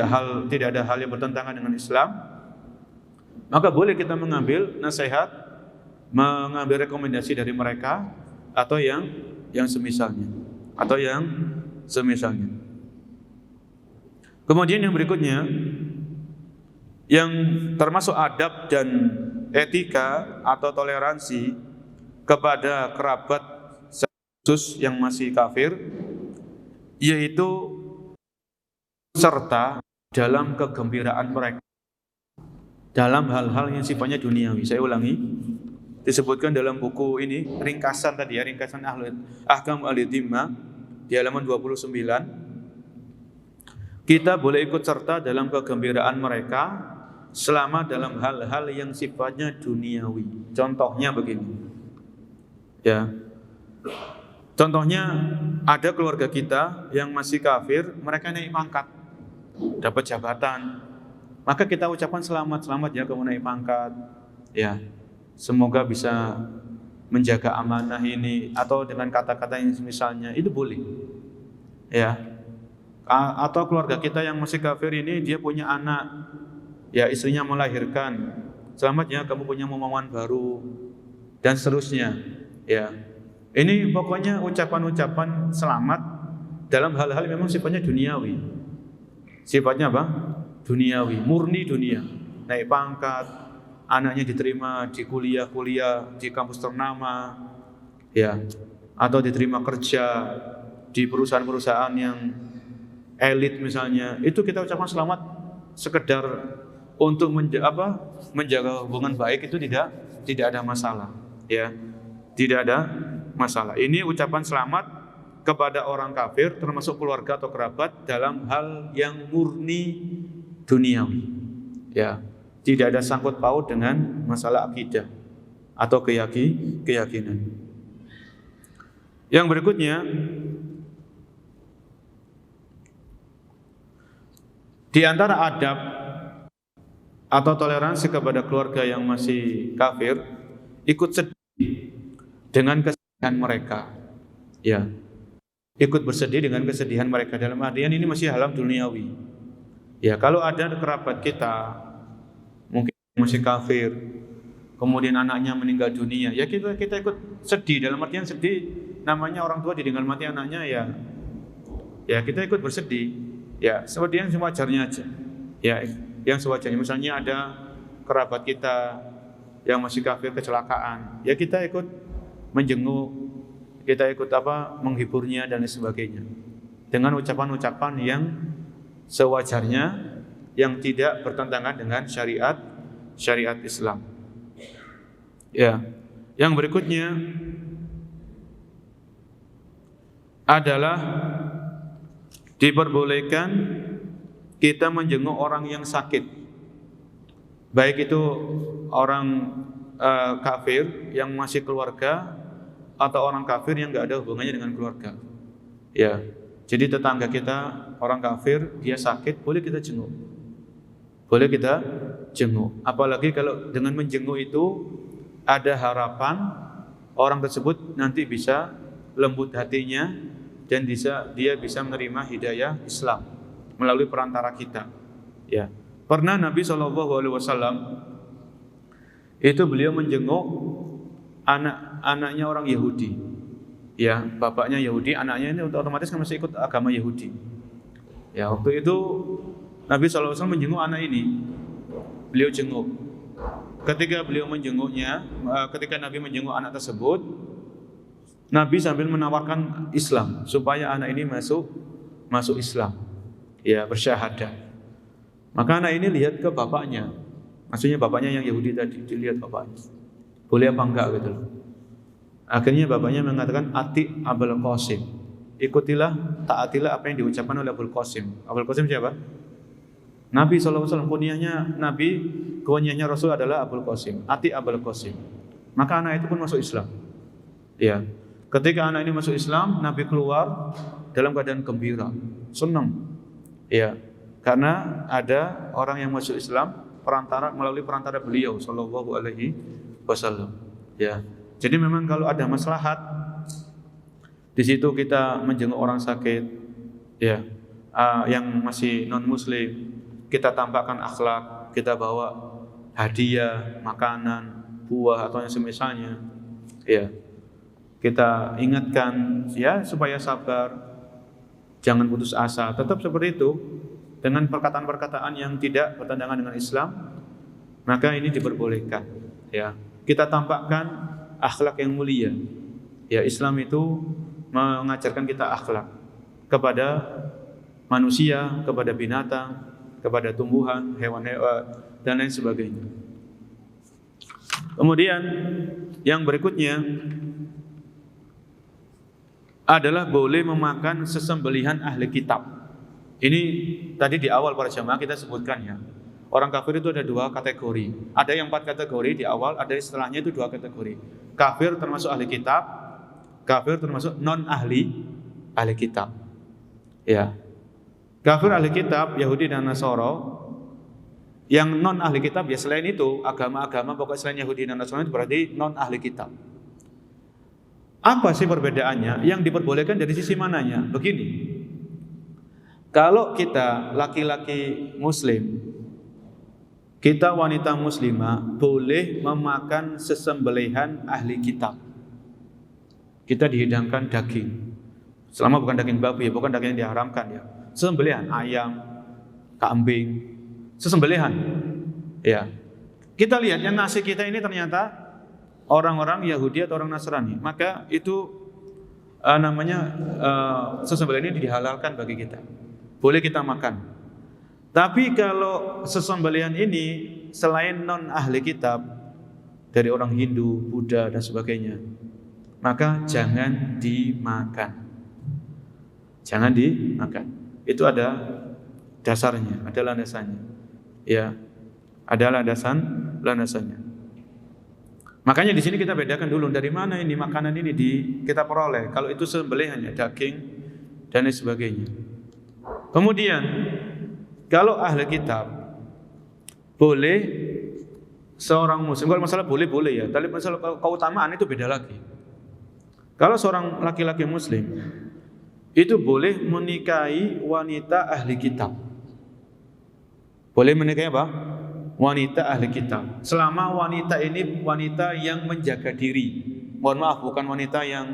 hal yang bertentangan dengan Islam, maka boleh kita mengambil nasihat, mengambil rekomendasi dari mereka atau yang semisalnya, Kemudian yang berikutnya, yang termasuk adab dan etika atau toleransi kepada kerabat khusus yang masih kafir, yaitu serta dalam kegembiraan mereka dalam hal-hal yang sifatnya duniawi. Saya ulangi, disebutkan dalam buku ini, ringkasan tadi ya, ringkasan Ahkam Ahli Dhimmah di halaman 29. Kita boleh ikut serta dalam kegembiraan mereka selama dalam hal-hal yang sifatnya duniawi. Contohnya begini, ya. Contohnya ada keluarga kita yang masih kafir, mereka naik pangkat, dapat jabatan, maka kita ucapkan selamat ya kamu naik pangkat, ya. Semoga bisa menjaga amanah ini, atau dengan kata-kata yang misalnya itu boleh, ya. atau keluarga kita yang masih kafir ini dia punya anak, ya istrinya melahirkan, selamat ya kamu punya momongan baru dan seterusnya. Ya, ini pokoknya ucapan-ucapan selamat dalam hal-hal yang memang sifatnya duniawi. Sifatnya apa? Duniawi, murni dunia. Naik pangkat, anaknya diterima di kuliah-kuliah di kampus ternama, ya, atau diterima kerja di perusahaan-perusahaan yang elit misalnya. Itu kita ucapkan selamat sekedar untuk menjaga hubungan baik, itu tidak ada masalah, ya. Tidak ada masalah. Ini ucapan selamat kepada orang kafir termasuk keluarga atau kerabat dalam hal yang murni duniawi. Ya, tidak ada sangkut paut dengan masalah akidah atau keyakinan. Yang berikutnya, di antara adab atau toleransi kepada keluarga yang masih kafir, ikut sedih dengan kesedihan mereka. Ya, ikut bersedih dengan kesedihan mereka, dalam artian ini masih alam duniawi. Ya, kalau ada kerabat kita mungkin masih kafir, kemudian anaknya meninggal dunia, ya kita ikut sedih, dalam artian sedih, namanya orang tua ditinggal mati anaknya, ya kita ikut bersedih, ya seperti yang sewajarnya aja, ya yang sewajarnya. Misalnya ada kerabat kita yang masih kafir kecelakaan, ya kita ikut menjenguk, kita ikut menghiburnya dan lain sebagainya, dengan ucapan-ucapan yang sewajarnya, yang tidak bertentangan dengan syariat Islam. Ya, yang berikutnya adalah diperbolehkan kita menjenguk orang yang sakit, baik itu orang kafir yang masih keluarga atau orang kafir yang nggak ada hubungannya dengan keluarga. Ya, jadi tetangga kita orang kafir, dia sakit, boleh kita jenguk. Boleh kita jenguk. Apalagi kalau dengan menjenguk itu ada harapan orang tersebut nanti bisa lembut hatinya dan dia bisa menerima hidayah Islam melalui perantara kita. Ya, pernah Nabi SAW itu beliau menjenguk anaknya orang Yahudi. Ya, bapaknya Yahudi, anaknya ini otomatis kan masih ikut agama Yahudi. Ya, waktu itu Nabi SAW menjenguk anak ini. Beliau jenguk. Ketika beliau menjenguknya, ketika Nabi menjenguk anak tersebut, Nabi sambil menawarkan Islam supaya anak ini masuk Islam. Ya, bersyahadat. Maka anak ini lihat ke bapaknya. Maksudnya bapaknya yang Yahudi tadi, dilihat bapaknya. Boleh apa enggak gitu loh. Akhirnya bapaknya mengatakan ati Abul Qasim. Ikutilah, taatilah apa yang diucapkan oleh Abul Qasim. Abul Qasim siapa? Nabi SAW, kunyahnya Rasul adalah Abul Qasim. Ati Abul Qasim. Maka anak itu pun masuk Islam. Ya. Ketika anak ini masuk Islam, Nabi keluar dalam keadaan gembira, senang. Ya. Karena ada orang yang masuk Islam melalui perantara beliau sallallahu alaihi wasallam. Ya. Jadi memang kalau ada maslahat di situ kita menjenguk orang sakit, ya, yang masih non muslim, kita tampakkan akhlak, kita bawa hadiah, makanan, buah atau yang semisalnya, ya, kita ingatkan, ya, supaya sabar, jangan putus asa, tetap seperti itu dengan perkataan-perkataan yang tidak bertentangan dengan Islam, maka ini diperbolehkan, ya. Kita tampakkan akhlak yang mulia. Ya, Islam itu mengajarkan kita akhlak kepada manusia, kepada binatang, kepada tumbuhan, hewan-hewan dan lain sebagainya. Kemudian yang berikutnya adalah boleh memakan sesembelihan ahli kitab. Ini tadi di awal para jamaah kita sebutkan, ya. Orang kafir itu ada dua kategori. Ada yang 4 kategori di awal, ada setelahnya itu 2 kategori. Kafir termasuk ahli kitab, kafir termasuk non ahli kitab. Ya. Kafir ahli kitab Yahudi dan Nasara. Yang non ahli kitab, ya selain itu agama-agama pokok selain Yahudi dan Nasara itu berarti non ahli kitab. Apa sih perbedaannya? Yang diperbolehkan dari sisi mananya? Begini. Kalau kita laki-laki muslim, kita wanita muslimah boleh memakan sesembelihan ahli kitab. Kita dihidangkan daging. Selama bukan daging babi ya, bukan daging yang diharamkan ya. Sesembelihan ayam, kambing, sesembelihan. Ya. Kita lihat yang ngasih kita ini ternyata orang-orang Yahudi atau orang Nasrani, maka itu sesembelihan ini dihalalkan bagi kita. Boleh kita makan. Tapi kalau sesembelihan ini selain non ahli kitab dari orang Hindu, Buddha dan sebagainya, maka jangan dimakan. Jangan dimakan. Itu ada dasarnya, ada landasannya. Ya, ada landasannya. Makanya di sini kita bedakan dulu dari mana ini makanan ini kita peroleh. Kalau itu sembelihannya daging dan lain sebagainya. Kemudian kalau ahli kitab boleh seorang muslim, kalau masalah boleh ya, tapi masalah keutamaan itu beda lagi. Kalau seorang laki-laki muslim itu boleh menikahi wanita ahli kitab. Boleh menikahi apa? Wanita ahli kitab. Selama wanita ini wanita yang menjaga diri. Mohon maaf, bukan wanita yang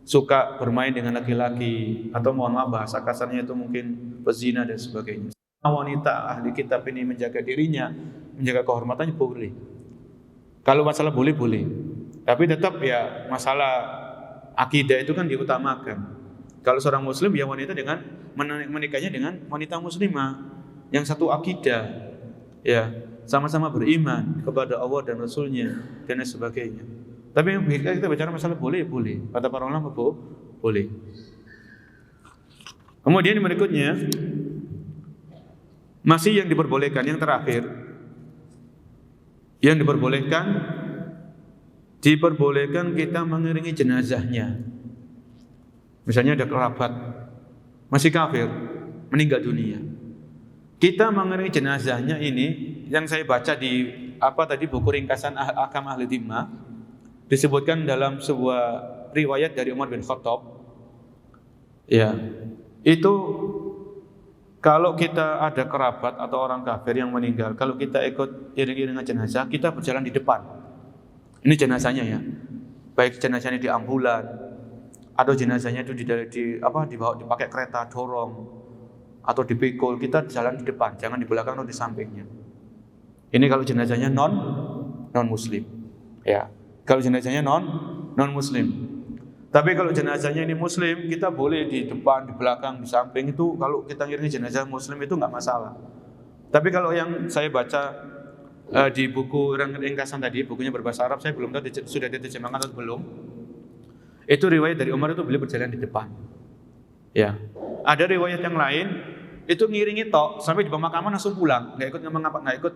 suka bermain dengan laki-laki, atau mohon maaf bahasa kasarnya itu mungkin pezina dan sebagainya. Wanita ahli kitab ini menjaga dirinya, menjaga kehormatannya boleh. Kalau masalah boleh. Tapi tetap ya masalah akidah itu kan diutamakan. Kalau seorang muslim ya wanita dengan menikahnya dengan wanita muslimah yang satu akidah, ya sama-sama beriman kepada Allah dan Rasulnya dan sebagainya. Tapi kita bicara masalah boleh. Kata para ulama boleh. Kemudian yang berikutnya masih yang diperbolehkan, yang terakhir yang diperbolehkan kita mengiringi jenazahnya. Misalnya ada kerabat masih kafir meninggal dunia, kita mengiringi jenazahnya. Ini yang saya baca di buku ringkasan Ahkam Ahli Dhimmah, disebutkan dalam sebuah riwayat dari Umar bin Khattab. Ya, itu kalau kita ada kerabat atau orang kafir yang meninggal, kalau kita ikut iring-iringan jenazah, kita berjalan di depan. Ini jenazahnya ya, baik jenazahnya di ambulan atau jenazahnya itu dibawa dipakai kereta dorong atau dipikul, kita jalan di depan, jangan di belakang atau di sampingnya. Ini kalau jenazahnya non muslim, ya. Kalau jenazahnya non muslim. Tapi kalau jenazahnya ini muslim, kita boleh di depan, di belakang, di samping. Itu kalau kita ngiringi jenazah muslim itu nggak masalah. Tapi kalau yang saya baca di buku ringkasan tadi, bukunya berbahasa Arab, saya belum tahu sudah diterjemahkan atau belum. Itu riwayat dari Umar itu beliau berjalan di depan. Ya. Ada riwayat yang lain itu ngiringi tok sampai di pemakaman langsung pulang, nggak ikut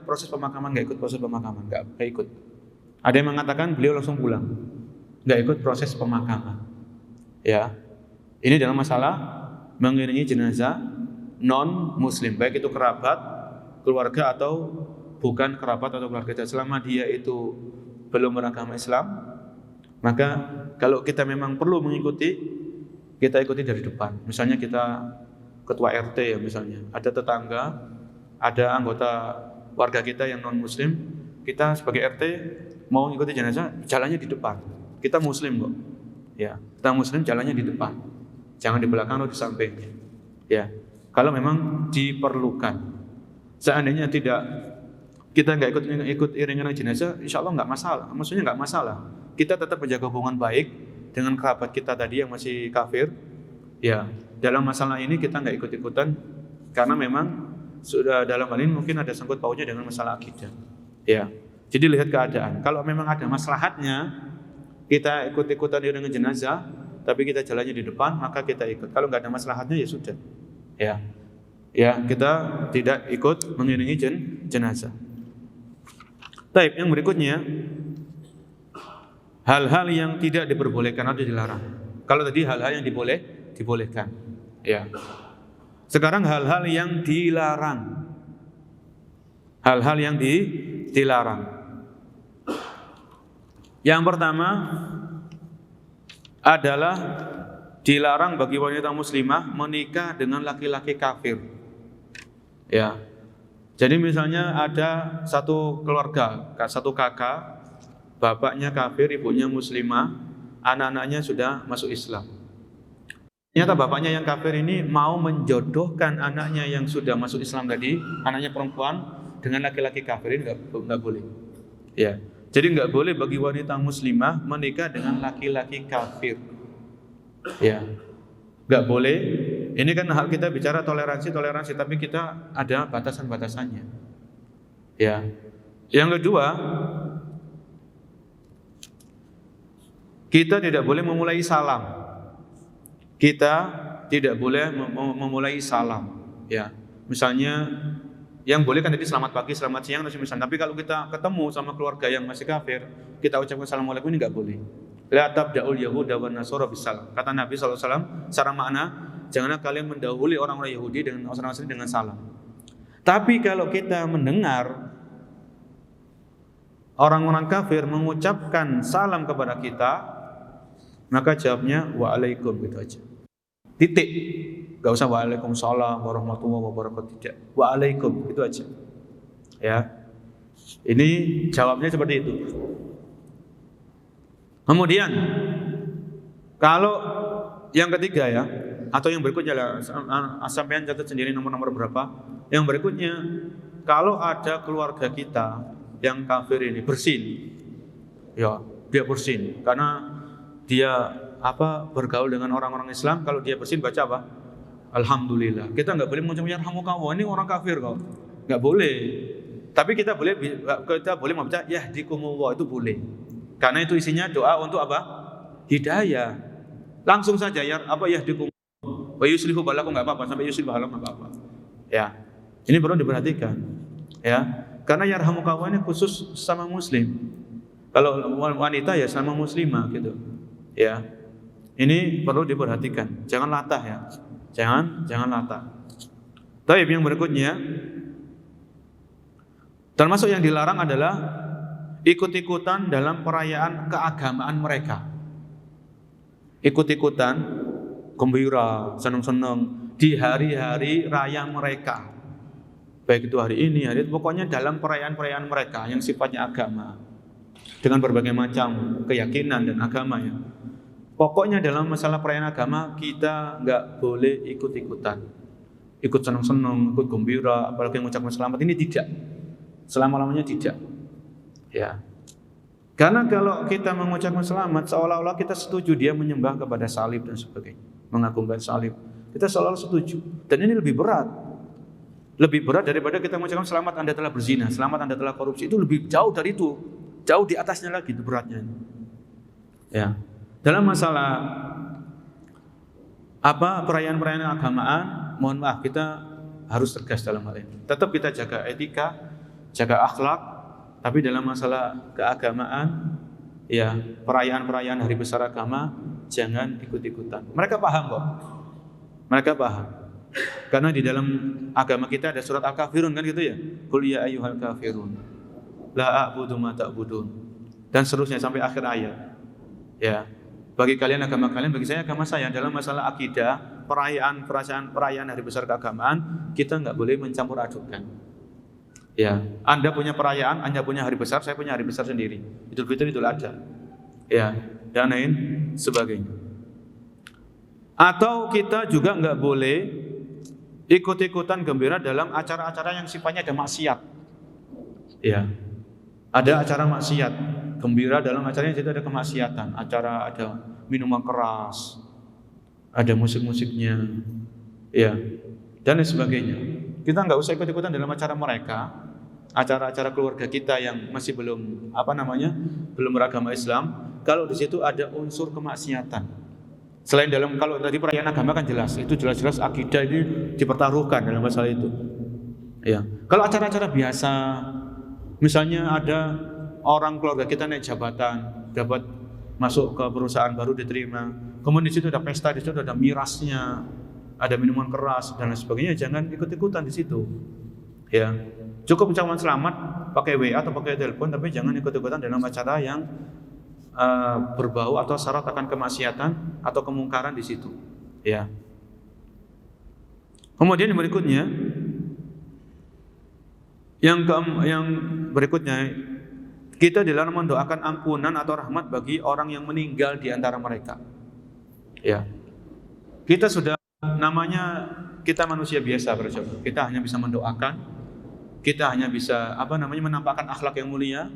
proses pemakaman, nggak ikut. Ada yang mengatakan beliau langsung pulang, nggak ikut proses pemakaman. Ya, ini dalam masalah mengiringi jenazah non muslim, baik itu kerabat, keluarga atau bukan kerabat atau keluarga. Selama dia itu belum beragama Islam, maka kalau kita memang perlu mengikuti, kita ikuti dari depan. Misalnya kita ketua RT ya, misalnya ada tetangga, ada anggota warga kita yang non muslim, kita sebagai RT mau ikuti jenazah, jalannya di depan. Kita muslim kok. Ya, kita muslim jalannya di depan. Jangan di belakang atau di sampingnya. Ya. Kalau memang diperlukan. Seandainya kita nggak ikut iringan jenazah, insya Allah nggak masalah. Maksudnya nggak masalah. Kita tetap menjaga hubungan baik dengan kerabat kita tadi yang masih kafir. Ya, dalam masalah ini kita nggak ikut-ikutan karena memang sudah dalam hal ini mungkin ada sangkut pautnya dengan masalah akidah. Ya. Jadi lihat keadaan. Kalau memang ada maslahatnya, kita ikut-ikutan iringan jenazah, tapi kita jalannya di depan, maka kita ikut. Kalau nggak ada maslahatnya ya sudah. Ya, kita tidak ikut mengiringi jenazah. Taib, yang berikutnya hal-hal yang tidak diperbolehkan atau dilarang. Kalau tadi hal-hal yang dibolehkan. Ya. Sekarang hal-hal yang dilarang. Hal-hal yang dilarang. Yang pertama adalah dilarang bagi wanita muslimah menikah dengan laki-laki kafir. Ya. Jadi misalnya ada satu keluarga, satu kakak, bapaknya kafir, ibunya muslimah, anak-anaknya sudah masuk Islam. Ternyata bapaknya yang kafir ini mau menjodohkan anaknya yang sudah masuk Islam tadi, anaknya perempuan dengan laki-laki kafir, ini nggak boleh. Ya, jadi nggak boleh bagi wanita muslimah menikah dengan laki-laki kafir. Ya, nggak boleh. Ini kan hal kita bicara toleransi, tapi kita ada batasan-batasannya. Ya, yang kedua, kita tidak boleh memulai salam. Kita tidak boleh memulai salam. Ya, misalnya yang boleh kan tadi selamat pagi, selamat siang, atau misalnya. Tapi kalau kita ketemu sama keluarga yang masih kafir, kita ucapkan assalamualaikum, ini nggak boleh. La tabda'ul yahuda wan nasara bisalam. Kata Nabi SAW, secara makna, janganlah kalian mendahului orang-orang Yahudi dengan orang Nasrani dengan salam. Tapi kalau kita mendengar orang-orang kafir mengucapkan salam kepada kita, maka jawabnya waalaikum, gitu aja. Titik. Gak usah waalaikumsalam warahmatullahi wabarakatuh, tidak. Waalaikum, gitu aja. Ya. Ini jawabnya seperti itu. Kemudian kalau yang ketiga ya, atau yang berikutnya lah, sampean catat sendiri nomor berapa. Yang berikutnya, kalau ada keluarga kita yang kafir ini bersin, ya dia bersin karena dia bergaul dengan orang-orang Islam. Kalau dia bersin baca apa? Alhamdulillah. Kita nggak boleh mengucapkan yarhamukallah, ini orang kafir kok, nggak boleh. Tapi kita boleh membaca yahdikumullah, itu boleh. Karena itu isinya doa untuk apa? Hidayah. Langsung saja yahdikumullah wa yuslihu balakum, nggak apa-apa, sampai yuslihu balakum nggak apa-apa. Ya, ini perlu diperhatikan. Ya, karena yarhamukallah ini khusus sama Muslim. Kalau wanita ya sama muslimah gitu. Ya, ini perlu diperhatikan. Jangan latah ya. Jangan latah. Tapi yang berikutnya, termasuk yang dilarang adalah ikut-ikutan dalam perayaan keagamaan mereka. Ikut-ikutan gembira, senang-senang di hari-hari raya mereka. Baik itu hari ini, hari itu, pokoknya dalam perayaan-perayaan mereka yang sifatnya agama. Dengan berbagai macam keyakinan dan agama ya. Pokoknya dalam masalah perayaan agama kita nggak boleh ikut-ikutan, ikut senang-senang, ikut gembira, apalagi mengucapkan selamat, ini tidak, selama-lamanya tidak. Ya, karena kalau kita mengucapkan selamat seolah-olah kita setuju dia menyembah kepada salib dan sebagainya, mengagungkan salib, kita seolah-olah setuju. Dan ini lebih berat daripada kita mengucapkan selamat Anda telah berzina, selamat Anda telah korupsi. Itu lebih jauh dari itu, jauh di atasnya lagi itu beratnya. Ya. Dalam masalah perayaan-perayaan agamaan, mohon maaf kita harus tegas dalam hal ini. Tetap kita jaga etika, jaga akhlak, tapi dalam masalah keagamaan, ya perayaan-perayaan hari besar agama jangan ikut-ikutan. Mereka paham kok. Mereka paham. Karena di dalam agama kita ada surat Al-Kafirun kan gitu ya. Qul ya ayyuhal kafirun la a'budu ma ta'budun. Dan seterusnya sampai akhir ayat. Ya. Bagi kalian agama kalian, bagi saya agama saya. Dalam masalah akidah, perayaan hari besar keagamaan, kita nggak boleh mencampur adukan. Ya, Anda punya perayaan, Anda punya hari besar, saya punya hari besar sendiri. Idul Fitri, Idul Adha. Ya, dan lain sebagainya. Atau kita juga nggak boleh ikut-ikutan gembira dalam acara-acara yang sifatnya ada maksiat. Ya, ada acara maksiat. Gembira dalam acaranya itu ada kemaksiatan, acara ada minuman keras, ada musik-musiknya, ya, dan lain sebagainya. Kita nggak usah ikut-ikutan dalam acara mereka, acara-acara keluarga kita yang masih belum belum beragama Islam. Kalau di situ ada unsur kemaksiatan, selain kalau tadi perayaan agama kan jelas, itu jelas-jelas akidah ini dipertaruhkan dalam masalah itu. Ya, kalau acara-acara biasa, misalnya ada orang keluarga kita naik jabatan, dapat masuk ke perusahaan baru diterima. Kemudian di situ ada pesta, di situ ada mirasnya, ada minuman keras dan lain sebagainya. Jangan ikut-ikutan di situ. Ya, cukup ucapan selamat pakai WA atau pakai telepon, tapi jangan ikut-ikutan dalam acara yang berbau atau syarat akan kemaksiatan atau kemungkaran di situ. Ya. Kemudian yang berikutnya, yang berikutnya, kita dilarang mendoakan ampunan atau rahmat bagi orang yang meninggal di antara mereka. Ya. Kita sudah, namanya kita manusia biasa, kita hanya bisa mendoakan, kita hanya bisa menampakkan akhlak yang mulia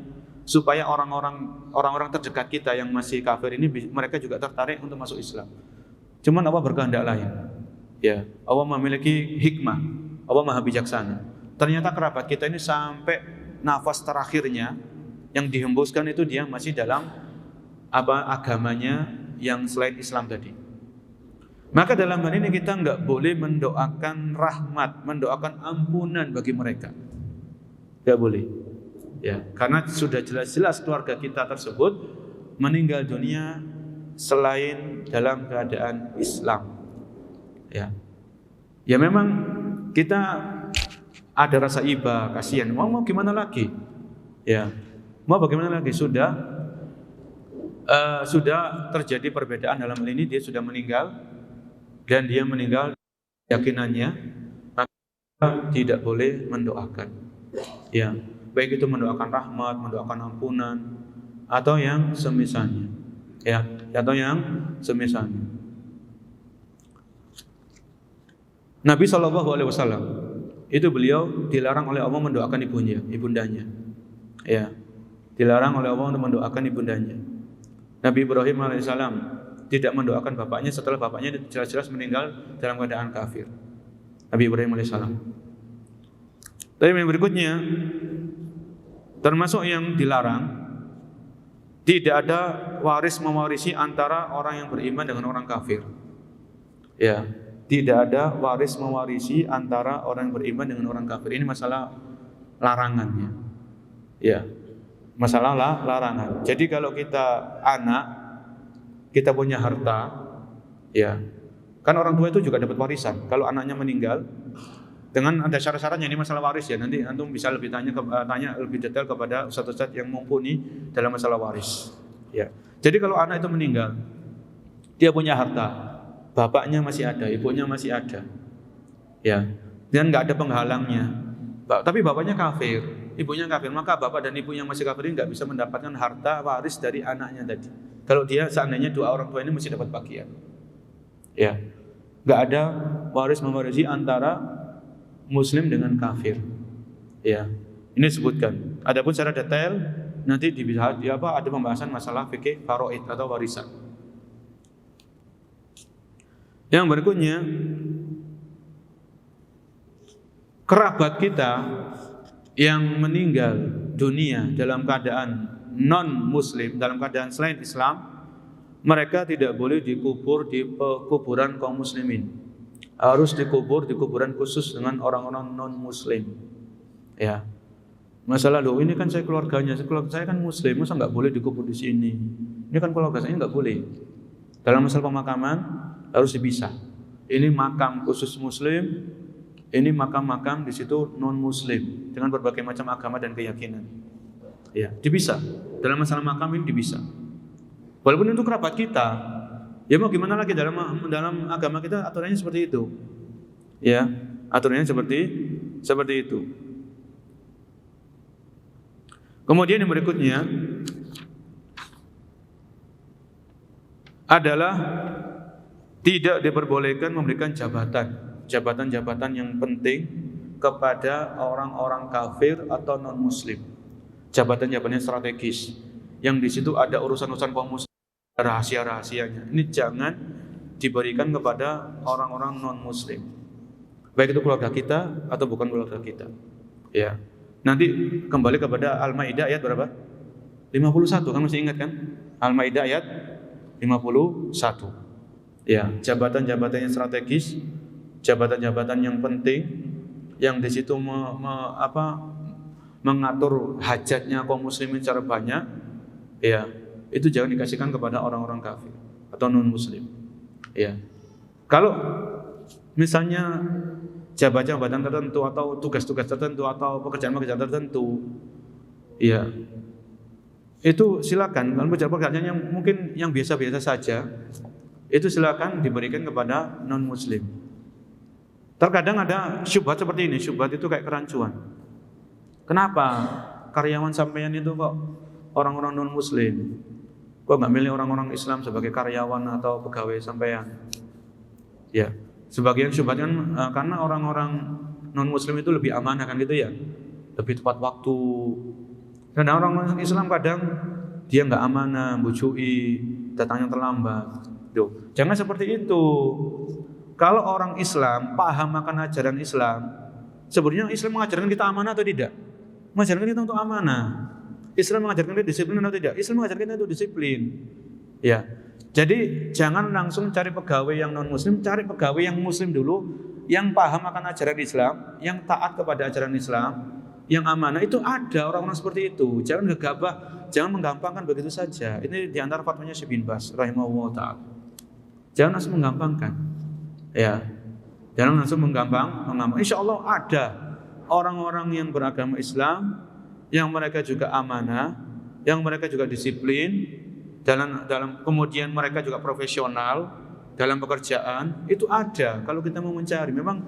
supaya orang-orang terdekat kita yang masih kafir ini mereka juga tertarik untuk masuk Islam. Cuman Allah berkehendak lain. Ya, Allah memiliki hikmah. Allah Maha bijaksana. Ternyata kerabat kita ini sampai nafas terakhirnya yang dihembuskan itu dia masih dalam agamanya yang selain Islam tadi. Maka dalam hal ini kita enggak boleh mendoakan rahmat, mendoakan ampunan bagi mereka. Enggak boleh. Ya, karena sudah jelas-jelas keluarga kita tersebut meninggal dunia selain dalam keadaan Islam. Ya. Ya memang kita ada rasa iba, kasihan. Mau gimana lagi? Ya. Mau bagaimana lagi? Sudah terjadi perbedaan dalam hal ini, dia sudah meninggal dan dia meninggal keyakinannya, maka tidak boleh mendoakan. Ya, baik itu mendoakan rahmat, mendoakan ampunan atau yang semisalnya. Ya, atau yang semisalnya. Nabi SAW itu beliau dilarang oleh Allah mendoakan ibundanya. Ya, dilarang oleh Allah untuk mendoakan ibundanya. Nabi Ibrahim alaihissalam tidak mendoakan bapaknya setelah bapaknya jelas-jelas meninggal dalam keadaan kafir. Nabi Ibrahim alaihissalam. Tapi yang berikutnya, termasuk yang dilarang, tidak ada waris mewarisi antara orang yang beriman dengan orang kafir. Ya, tidak ada waris mewarisi antara orang yang beriman dengan orang kafir. Ini masalah larangannya. Ya, masalah larangan. Jadi kalau kita kita punya harta, ya, kan orang tua itu juga dapat warisan. Kalau anaknya meninggal, dengan ada syarat-syaratnya, ini masalah waris ya. Nanti antum bisa lebih tanya lebih detail kepada ustadz-ustadz yang mumpuni dalam masalah waris. Ya. Jadi kalau anak itu meninggal, dia punya harta, bapaknya masih ada, ibunya masih ada, ya, dan nggak ada penghalangnya. Tapi bapaknya kafir, ibunya kafir, maka bapak dan ibu yang masih kafir ini nggak bisa mendapatkan harta waris dari anaknya tadi. Kalau dia seandainya dua orang tua ini mesti dapat bagian, ya, nggak ada waris mewarisi antara Muslim dengan kafir, ya. Ini disebutkan. Adapun secara detail nanti ada pembahasan masalah fikih faraid atau warisan. Yang berikutnya, kerabat kita yang meninggal dunia dalam keadaan non-muslim, dalam keadaan selain Islam, mereka tidak boleh dikubur di kuburan kaum muslimin. Harus dikubur di kuburan khusus dengan orang-orang non-muslim. Ya. Masalah ini kan keluarga saya kan muslim, masa nggak boleh dikubur di sini? Ini kan keluarga saya nggak boleh. Dalam masalah pemakaman harus dipisah. Ini makam khusus muslim, ini makam-makam di situ non-muslim dengan berbagai macam agama dan keyakinan. Ya, dipisah. Dalam masalah makam ini dipisah. Walaupun itu kerabat kita, ya mau gimana lagi, dalam agama kita aturannya seperti itu. Ya, aturannya seperti itu. Kemudian yang berikutnya adalah tidak diperbolehkan memberikan jabatan yang penting kepada orang-orang kafir atau non-muslim. Jabatan-jabatan strategis yang di situ ada urusan-urusan kaum muslim, rahasia-rahasianya. Ini jangan diberikan kepada orang-orang non-muslim. Baik itu keluarga kita atau bukan keluarga kita. Ya. Nanti kembali kepada Al-Maidah ayat berapa? 51, kan masih ingat kan? Al-Maidah ayat 51. Ya, jabatan-jabatan yang strategis, jabatan-jabatan yang penting, yang di situ mengatur hajatnya kaum muslimin secara banyak, ya, itu jangan dikasihkan kepada orang-orang kafir atau non-muslim. Ya, kalau misalnya jabatan-jabatan tertentu atau tugas-tugas tertentu atau pekerjaan-pekerjaan tertentu, ya, itu silakan. Kalau pekerjaan yang mungkin yang biasa-biasa saja, itu silakan diberikan kepada non muslim. Terkadang ada syubhat seperti ini, syubhat itu kayak kerancuan. Kenapa karyawan sampean itu kok orang-orang non muslim? Kok nggak milih orang-orang Islam sebagai karyawan atau pegawai sampean? Ya, sebagian syubhat kan karena orang-orang non muslim itu lebih amanah kan gitu ya, lebih tepat waktu. Dan orang Islam kadang dia nggak amanah, bujui, datangnya terlambat. Tuh, jangan seperti itu. Kalau orang Islam paham akan ajaran Islam, sebenarnya Islam mengajarkan kita amanah atau tidak? Mengajarkan kita untuk amanah. Islam mengajarkan kita disiplin atau tidak? Islam mengajarkan kita untuk disiplin. Ya. Jadi jangan langsung cari pegawai yang non muslim, cari pegawai yang muslim dulu, yang paham akan ajaran Islam, yang taat kepada ajaran Islam, yang amanah. Itu ada orang-orang seperti itu. Jangan gegabah, jangan menggampangkan begitu saja. Ini di antara fatwanya Syekh bin Baz rahimahullah taala. Jangan langsung menggampangkan. Ya. Jangan langsung menggampang. Insya Allah ada orang-orang yang beragama Islam, yang mereka juga amanah, yang mereka juga disiplin, dalam kemudian mereka juga profesional dalam pekerjaan. Itu ada. Kalau kita mau mencari, memang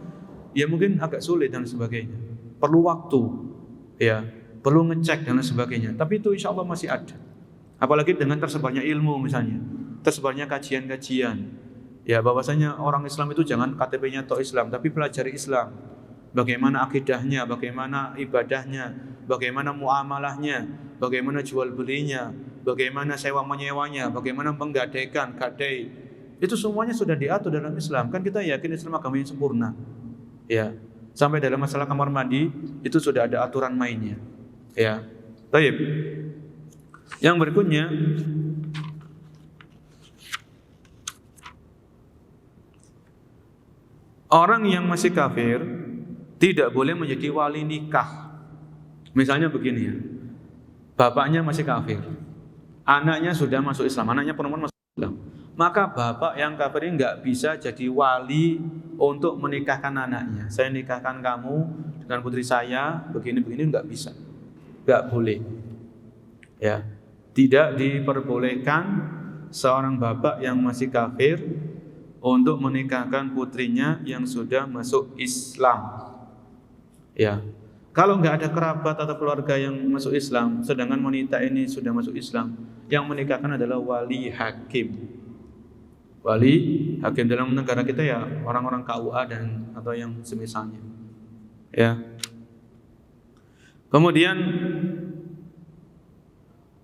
ya mungkin agak sulit dan sebagainya. Perlu waktu, ya, perlu ngecek dan sebagainya. Tapi itu insya Allah masih ada. Apalagi dengan tersebarnya ilmu misalnya, tersebarnya kajian-kajian. Ya, bahwasanya orang Islam itu jangan KTP-nya tok Islam, tapi pelajari Islam. Bagaimana akidahnya, bagaimana ibadahnya, bagaimana muamalahnya, bagaimana jual belinya, bagaimana sewa menyewanya, bagaimana menggadaikan, gadai. Itu semuanya sudah diatur dalam Islam. Kan kita yakin Islam agama yang sempurna. Ya. Sampai dalam masalah kamar mandi itu sudah ada aturan mainnya. Ya. Baik. Yang berikutnya, orang yang masih kafir tidak boleh menjadi wali nikah. Misalnya begini ya, bapaknya masih kafir, anaknya sudah masuk Islam, anaknya perempuan masuk Islam, maka bapak yang kafir ini nggak bisa jadi wali untuk menikahkan anaknya. Saya nikahkan kamu dengan putri saya, begini-begini, nggak bisa, nggak boleh. Ya, tidak diperbolehkan seorang bapak yang masih kafir untuk menikahkan putrinya yang sudah masuk Islam. Ya, kalau nggak ada kerabat atau keluarga yang masuk Islam, sedangkan wanita ini sudah masuk Islam, yang menikahkan adalah wali hakim. Wali hakim dalam negara kita ya orang-orang KUA dan atau yang semisalnya. Ya. Kemudian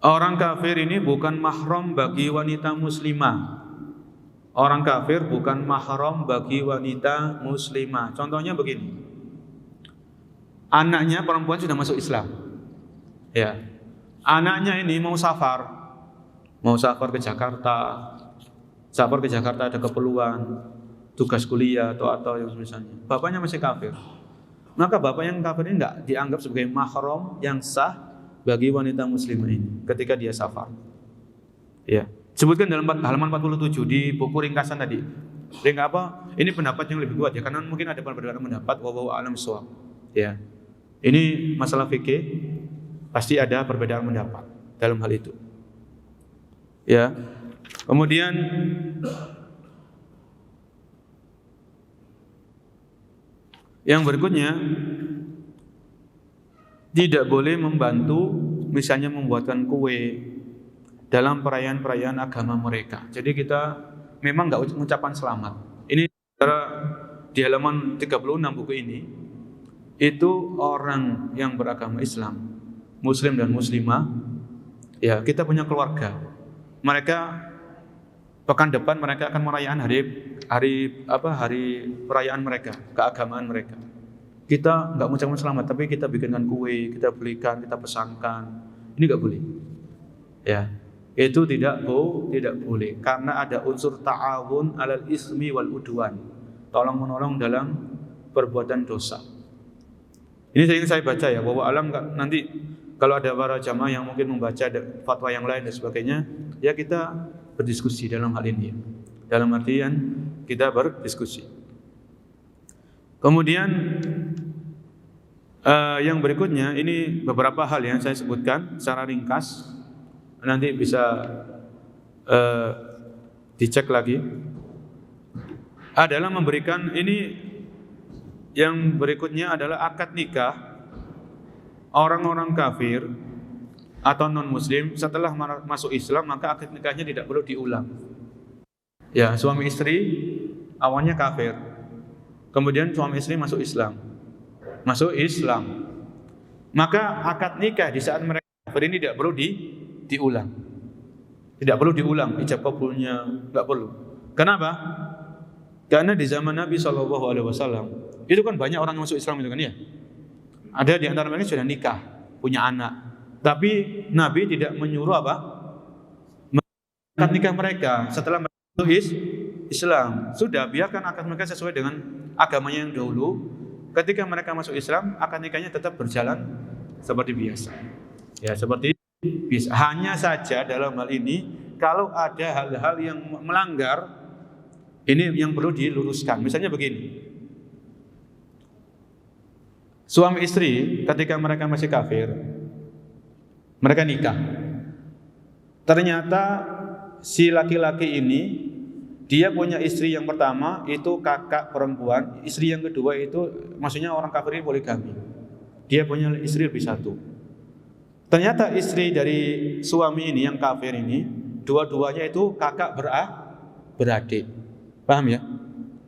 orang kafir ini bukan mahram bagi wanita muslimah. Orang kafir bukan mahram bagi wanita muslimah. Contohnya begini. Anaknya perempuan sudah masuk Islam. Ya. Anaknya ini mau safar ke Jakarta. Safar ke Jakarta ada keperluan, tugas kuliah atau yang misalnya. Bapaknya masih kafir. Maka bapak yang kafir ini enggak dianggap sebagai mahram yang sah bagi wanita muslimah ini ketika dia safar. Ya. Sebutkan dalam halaman 47 di buku ringkasan tadi. Ringkas apa? Ini pendapat yang lebih kuat ya, karena mungkin ada perbedaan pendapat wallahu a'lam bishawab. Ya. Ini masalah fikih, pasti ada perbedaan pendapat dalam hal itu. Ya. Kemudian yang berikutnya, tidak boleh membantu misalnya membuatkan kue dalam perayaan-perayaan agama mereka. Jadi kita memang enggak mengucapkan selamat. Ini di halaman 36 buku ini. Itu orang yang beragama Islam, muslim dan muslimah. Ya, kita punya keluarga. Mereka pekan depan mereka akan merayakan hari perayaan mereka, keagamaan mereka. Kita enggak mengucapkan selamat, tapi kita bikinkan kue, kita belikan, kita pesankan. Ini enggak boleh. Ya. Itu tidak boleh karena ada unsur ta'awun 'alal ismi wal udwan. Tolong-menolong dalam perbuatan dosa. Ini sering saya baca ya, bahwa alam nanti kalau ada para jamaah yang mungkin membaca fatwa yang lain dan sebagainya, ya kita berdiskusi dalam hal ini. Dalam artian kita berdiskusi. Kemudian yang berikutnya ini beberapa hal yang saya sebutkan secara ringkas. nanti bisa dicek lagi. Adalah memberikan ini, yang berikutnya adalah akad nikah orang-orang kafir atau non muslim setelah masuk Islam, maka akad nikahnya tidak perlu diulang. Ya, suami istri awalnya kafir, kemudian suami istri masuk Islam, maka akad nikah di saat mereka kafir ini tidak perlu diulang. Tidak perlu diulang ijab kabulnya, enggak perlu. Kenapa? Karena di zaman Nabi SAW itu kan banyak orang yang masuk Islam itu kan ya. Ada di antara mereka sudah nikah, punya anak. Tapi Nabi tidak menyuruh apa? Akad nikah mereka setelah masuk Islam. Sudah, biarkan akad mereka sesuai dengan agamanya yang dahulu. Ketika mereka masuk Islam, akad nikahnya tetap berjalan seperti biasa. Ya, seperti biasa. Hanya saja dalam hal ini, kalau ada hal-hal yang melanggar, ini yang perlu diluruskan. Misalnya begini, suami istri ketika mereka masih kafir, mereka nikah. Ternyata si laki-laki ini, dia punya istri yang pertama itu kakak perempuan, istri yang kedua itu maksudnya orang kafir ini poligami. Dia punya istri lebih satu. Ternyata istri dari suami ini yang kafir ini, dua-duanya itu kakak beradik. Paham ya?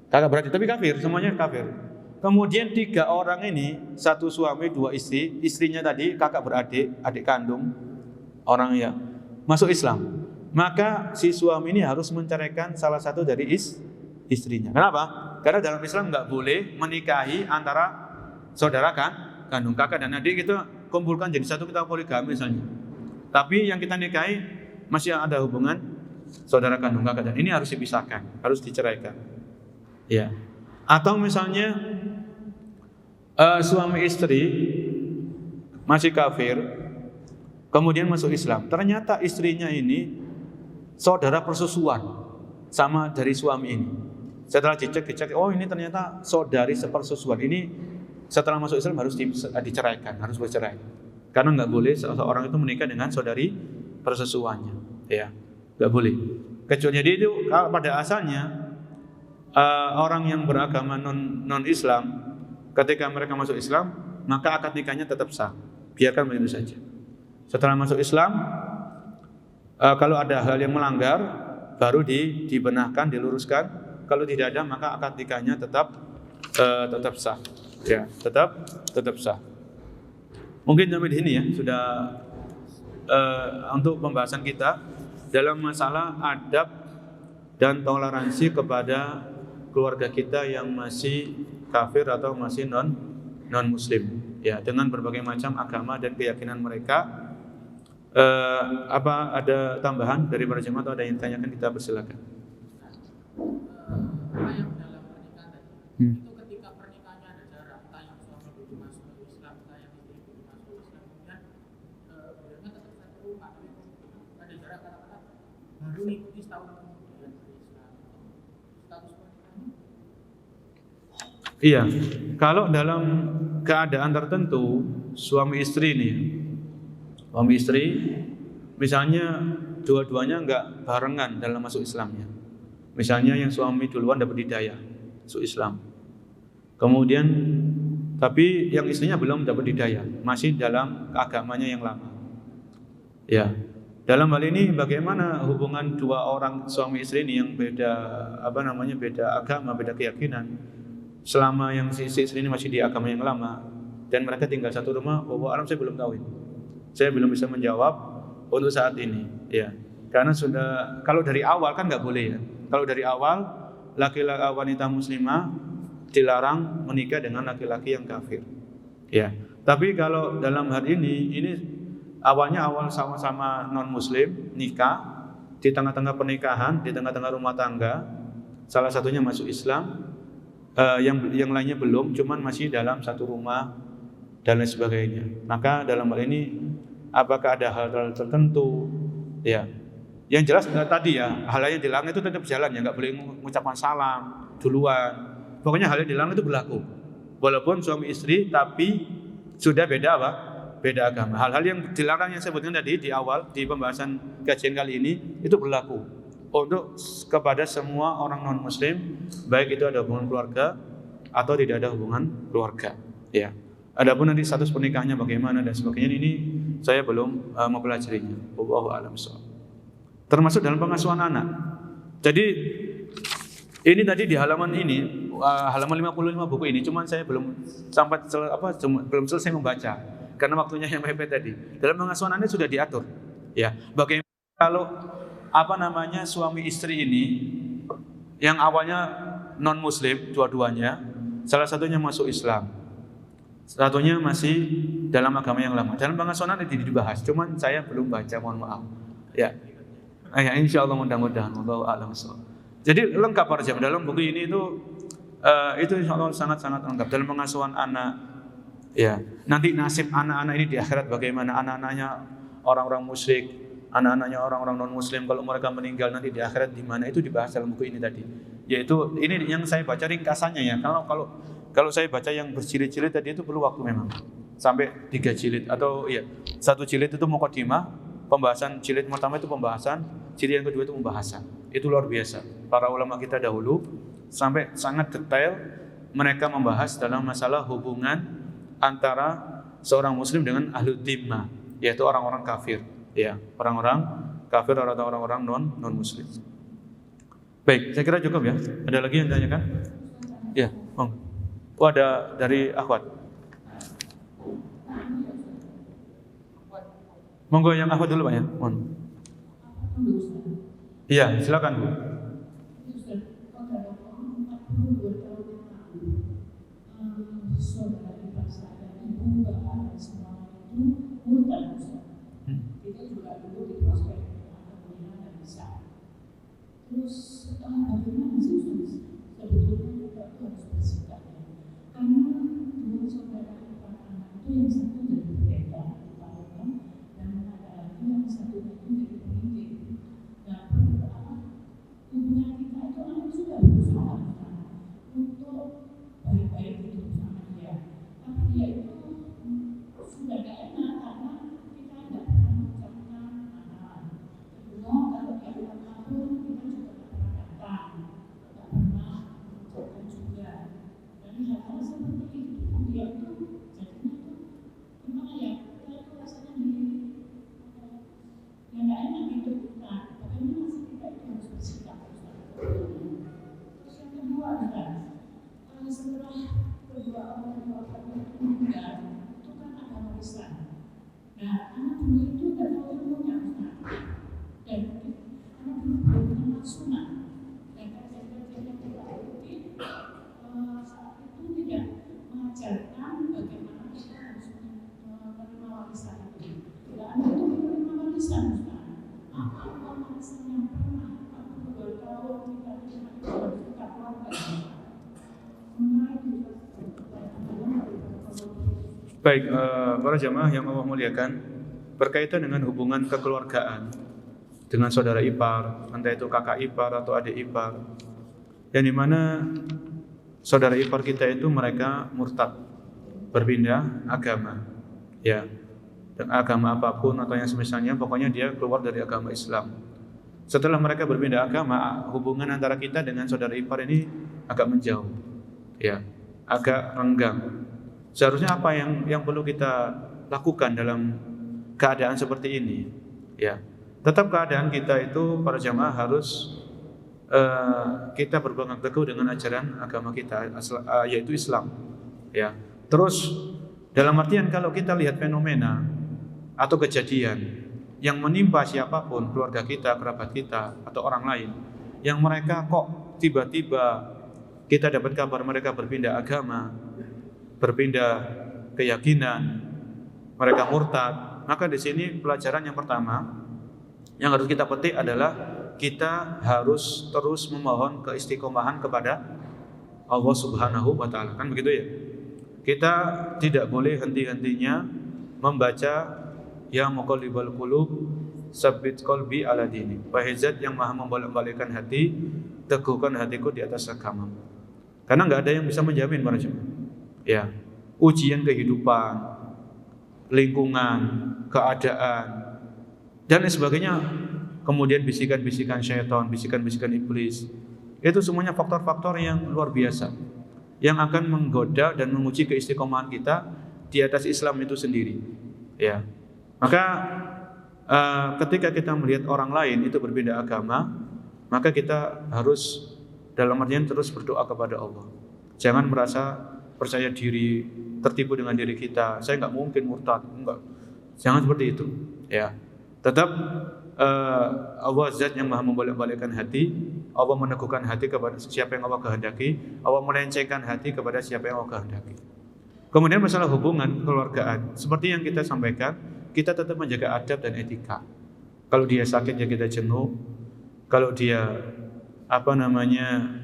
Kakak beradik tapi kafir, semuanya kafir. Kemudian 3 orang ini, satu suami, 2 istri, istrinya tadi kakak beradik, adik kandung orang yang masuk Islam. Maka si suami ini harus menceraikan salah satu dari istrinya. Kenapa? Karena dalam Islam nggak boleh menikahi antara saudara kandung, kakak dan adik kita kumpulkan jadi satu, kita poligami misalnya. Tapi yang kita nikahi masih ada hubungan saudara kandung, kakak, dan ini harus dipisahkan, harus diceraikan. Ya. Atau misalnya suami istri masih kafir, kemudian masuk Islam. Ternyata istrinya ini saudara persusuan sama dari suami ini. Setelah dicek, oh ini ternyata saudari sepersusuan. Ini setelah masuk Islam harus diceraikan, harus bercerai. Karena nggak boleh seorang itu menikah dengan saudari persusuannya, ya, nggak boleh. Kecuali jadi itu kalau pada asalnya orang yang beragama non Islam, ketika mereka masuk Islam, maka akad nikahnya tetap sah. Biarkan begitu saja. Setelah masuk Islam, kalau ada hal yang melanggar, baru dibenahkan, diluruskan. Kalau tidak ada, maka akad nikahnya tetap sah. Ya, tetap sah. Mungkin sampai di sini ya sudah untuk pembahasan kita dalam masalah adab dan toleransi kepada keluarga kita yang masih kafir atau masih non muslim. Ya, dengan berbagai macam agama dan keyakinan mereka. Apa ada tambahan dari para jemaah atau ada yang ditanyakan, kita persilakan. Yang dalam pernikahan tadi, itu ketika pernikahannya ada jarak, yang suami belum masuk Islam, yang istri belum masuk Islam, kemudian kemudiannya tetap satu rumah, tapi ada jarak kata-kata baru mengikuti setahun kemudian Islam. Status pernikahannya? Iya, kalau dalam keadaan tertentu suami istri misalnya dua-duanya enggak barengan dalam masuk Islamnya. Misalnya yang suami duluan dapat hidayah masuk Islam, kemudian tapi yang istrinya belum dapat hidayah, masih dalam agamanya yang lama. Ya, dalam hal ini bagaimana hubungan dua orang suami istri ini yang beda agama, beda keyakinan, selama yang si istri ini masih di agama yang lama dan mereka tinggal satu rumah? Wallahu a'lam, saya belum tahu ini. Saya belum bisa menjawab untuk saat ini, ya. Karena sudah, kalau dari awal kan nggak boleh ya. Kalau dari awal laki-laki wanita muslimah dilarang menikah dengan laki-laki yang kafir, ya. Tapi kalau dalam hal ini awalnya sama-sama non muslim nikah, di tengah-tengah pernikahan, di tengah-tengah rumah tangga, salah satunya masuk Islam, yang lainnya belum, cuman masih dalam satu rumah dan lain sebagainya. Maka dalam hal ini apakah ada hal-hal tertentu, ya, yang jelas tadi ya, hal yang dilarang itu tetap jalan ya, nggak boleh mengucapkan salam duluan. Pokoknya hal yang dilarang itu berlaku, walaupun suami istri tapi sudah beda beda agama. Hal-hal yang dilarang yang saya sebutkan tadi di awal di pembahasan kajian kali ini itu berlaku untuk kepada semua orang non muslim, baik itu ada hubungan keluarga atau tidak ada hubungan keluarga. Ya. Adapun nanti status pernikahannya bagaimana dan sebagainya ini saya belum mempelajarinya. Wallahu a'lam bishawab. Termasuk dalam pengasuhan anak. Jadi ini tadi di halaman ini halaman 55 buku ini cuman saya belum belum selesai membaca karena waktunya yang mepet tadi. Dalam pengasuhan anak sudah diatur. Ya, bagaimana kalau suami istri ini yang awalnya non muslim dua-duanya, salah satunya masuk Islam, satunya masih dalam agama yang lama. Dalam pengasuhan anak dibahas, cuman saya belum baca, mohon maaf. Ya, insyaallah mudah-mudahan. Wallahu a'lam bishawab. Jadi lengkap para jemaah dalam buku ini itu insyaallah sangat-sangat lengkap dalam pengasuhan anak. Ya, nanti nasib anak-anak ini di akhirat bagaimana, anak-anaknya orang-orang musyrik, anak-anaknya orang-orang non muslim kalau mereka meninggal nanti di akhirat di mana, itu dibahas dalam buku ini tadi. Yaitu ini yang saya baca ringkasannya ya. Kalau saya baca yang berjilid-jilid tadi itu perlu waktu memang. Sampai 3 jilid atau ya, 1 jilid itu mukadimah, pembahasan jilid pertama itu pembahasan, jilid yang kedua itu pembahasan. Itu luar biasa. Para ulama kita dahulu sampai sangat detail mereka membahas dalam masalah hubungan antara seorang muslim dengan ahlu dhimmah, yaitu orang-orang kafir. Ya, orang-orang kafir atau orang-orang non muslim. Baik, saya kira cukup ya. Ada lagi yang ditanyakan? Ya, ada dari akhwat. Monggo yang akhwat dulu Pak ya. Mohon. Iya, silakan Bu. Terus bagaimana sih sebetulnya kita harus bersikap karena dua saudara ipar anak itu yang satu dari berbeda tahunnya dan ada lagi yang satu itu dari pemimpin. Nah, hubungan kita itu anak sudah berusaha untuk baik-baik hidup sama dia, tapi dia itu sudah gak enak karena kita tidak pernah mengucapkan anak. Kedua, kalau dia ulang tahun kita juga tidak pernah datang, tidak pernah mengucapkan juga. Dan hal-hal seperti itu dia itu jadinya itu gimana ya, kita itu rasanya ya gak enak hidup kita. Bagaimana sih kita itu harus bersikap? Terus yang kedua adalah setelah kedua orang tua kami itu meninggal, itu kan ada warisan. Nah, anak dulu itu tidak tahu ilmunya, dan anak dulu belum kenal sunnah. Dan kajian-kajian yang kita ikuti saat itu tidak mengajarkan bagaimana kita harus menerima warisan itu. Dan anak itu menerima warisan, apa warisan yang pernah 42 tahun kita terima itu harus kita keluarkan. Baik, para jamaah yang Allah muliakan, berkaitan dengan hubungan kekeluargaan dengan saudara ipar, entah itu kakak ipar atau adik ipar, yang dimana saudara ipar kita itu mereka murtad, berpindah agama, ya, dan agama apapun atau yang semisalnya, pokoknya dia keluar dari agama Islam. Setelah mereka berpindah agama, hubungan antara kita dengan saudara ipar ini agak menjauh, ya, agak renggang. Seharusnya apa yang perlu kita lakukan dalam keadaan seperti ini? Ya, tetap keadaan kita itu para jamaah harus kita berpegang teguh dengan ajaran agama kita, yaitu Islam. Ya, terus dalam artian kalau kita lihat fenomena atau kejadian yang menimpa siapapun, keluarga kita, kerabat kita, atau orang lain, yang mereka kok tiba-tiba kita dapat kabar mereka berpindah agama, berpindah keyakinan, mereka murtad, maka di sini pelajaran yang pertama yang harus kita petik adalah kita harus terus memohon keistiqomahan kepada Allah Subhanahu wa taala. Kan begitu ya? Kita tidak boleh henti-hentinya membaca ya muqallibal qulub tsabbit qalbi ala dini. Wahai Zat yang Maha membolak-balikkan hati, teguhkan hatiku di atas agama. Karena enggak ada yang bisa menjamin para jemaah. Ya, ujian kehidupan, lingkungan, keadaan, dan lain sebagainya. Kemudian bisikan-bisikan syaitan, bisikan-bisikan iblis. Itu semuanya faktor-faktor yang luar biasa yang akan menggoda dan menguji keistiqomahan kita di atas Islam itu sendiri. Ya. Maka ketika kita melihat orang lain itu berbeda agama, maka kita harus dalam artian terus berdoa kepada Allah. Jangan merasa percaya diri, tertipu dengan diri kita. Saya nggak mungkin murtad, enggak. Jangan seperti itu. Ya. Tetap Allah zat yang maha membolak-balikkan hati. Allah meneguhkan hati kepada siapa yang Allah kehendaki. Allah melencengkan hati kepada siapa yang Allah kehendaki. Kemudian masalah hubungan kekeluargaan, seperti yang kita sampaikan, kita tetap menjaga adab dan etika. Kalau dia sakit ya kita jenguk. Kalau dia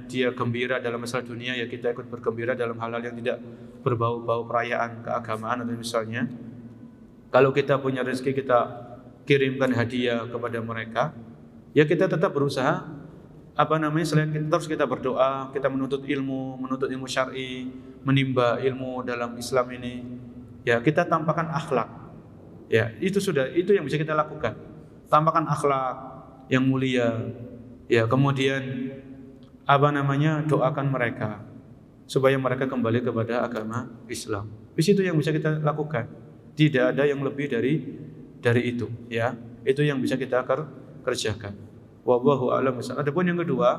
dia gembira dalam masalah dunia, ya kita ikut bergembira dalam hal-hal yang tidak berbau-bau perayaan keagamaan atau misalnya. Kalau kita punya rezeki, kita kirimkan hadiah kepada mereka. Ya kita tetap berusaha selain kita terus kita berdoa, kita menuntut ilmu syar'i, menimba ilmu dalam Islam ini. Ya kita tampakkan akhlak. Ya itu yang bisa kita lakukan. Tampakkan akhlak yang mulia. Ya kemudian doakan mereka supaya mereka kembali kepada agama Islam. Di situ yang bisa kita lakukan. Tidak ada yang lebih dari itu, ya. Itu yang bisa kita kerjakan. Wallahu a'lam bishawab. Adapun yang kedua,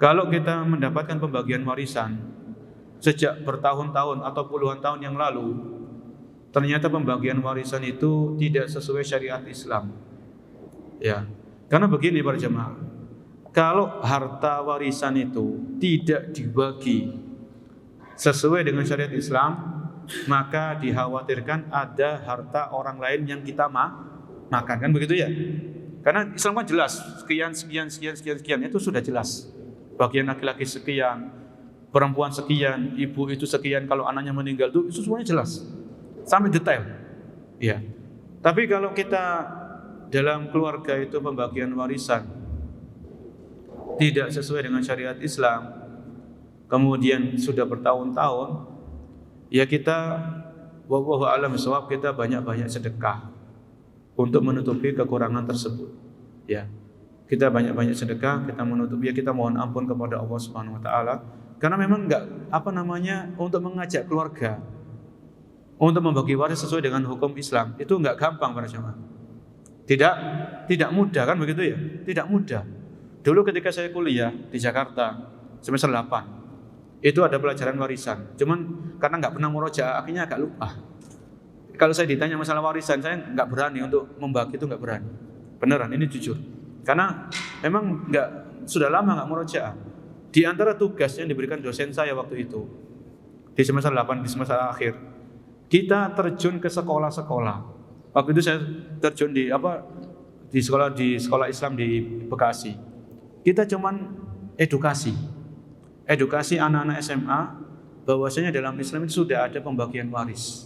kalau kita mendapatkan pembagian warisan sejak bertahun-tahun atau puluhan tahun yang lalu, ternyata pembagian warisan itu tidak sesuai syariat Islam. Ya. Karena begini para jemaah, kalau harta warisan itu tidak dibagi sesuai dengan syariat Islam, maka dikhawatirkan ada harta orang lain yang kita makan, kan begitu ya? Karena Islam kan jelas, sekian itu sudah jelas. Bagian laki-laki sekian, perempuan sekian, ibu itu sekian, kalau anaknya meninggal itu semuanya jelas. Sampai detail. Ya. Tapi kalau kita dalam keluarga itu pembagian warisan tidak sesuai dengan syariat Islam, kemudian sudah bertahun-tahun, ya kita wallahu a'lam bishawab, kita banyak-banyak sedekah untuk menutupi kekurangan tersebut. Ya. Kita banyak-banyak sedekah, kita menutupi, ya kita mohon ampun kepada Allah Subhanahu wa taala. Karena memang untuk mengajak keluarga untuk membagi waris sesuai dengan hukum Islam itu enggak gampang para jemaah. Tidak mudah, kan begitu ya? Tidak mudah. Dulu ketika saya kuliah di Jakarta semester 8, itu ada pelajaran warisan. Cuman karena nggak pernah murojaah, akhirnya agak lupa. Kalau saya ditanya masalah warisan, saya nggak berani untuk membagi, itu nggak berani. Beneran, ini jujur. Karena memang sudah lama nggak murojaah. Di antara tugas yang diberikan dosen saya waktu itu di semester 8, di semester akhir, kita terjun ke sekolah-sekolah. Waktu itu saya terjun di sekolah Islam di Bekasi. Kita cuman edukasi anak-anak SMA bahwasanya dalam Islam itu sudah ada pembagian waris.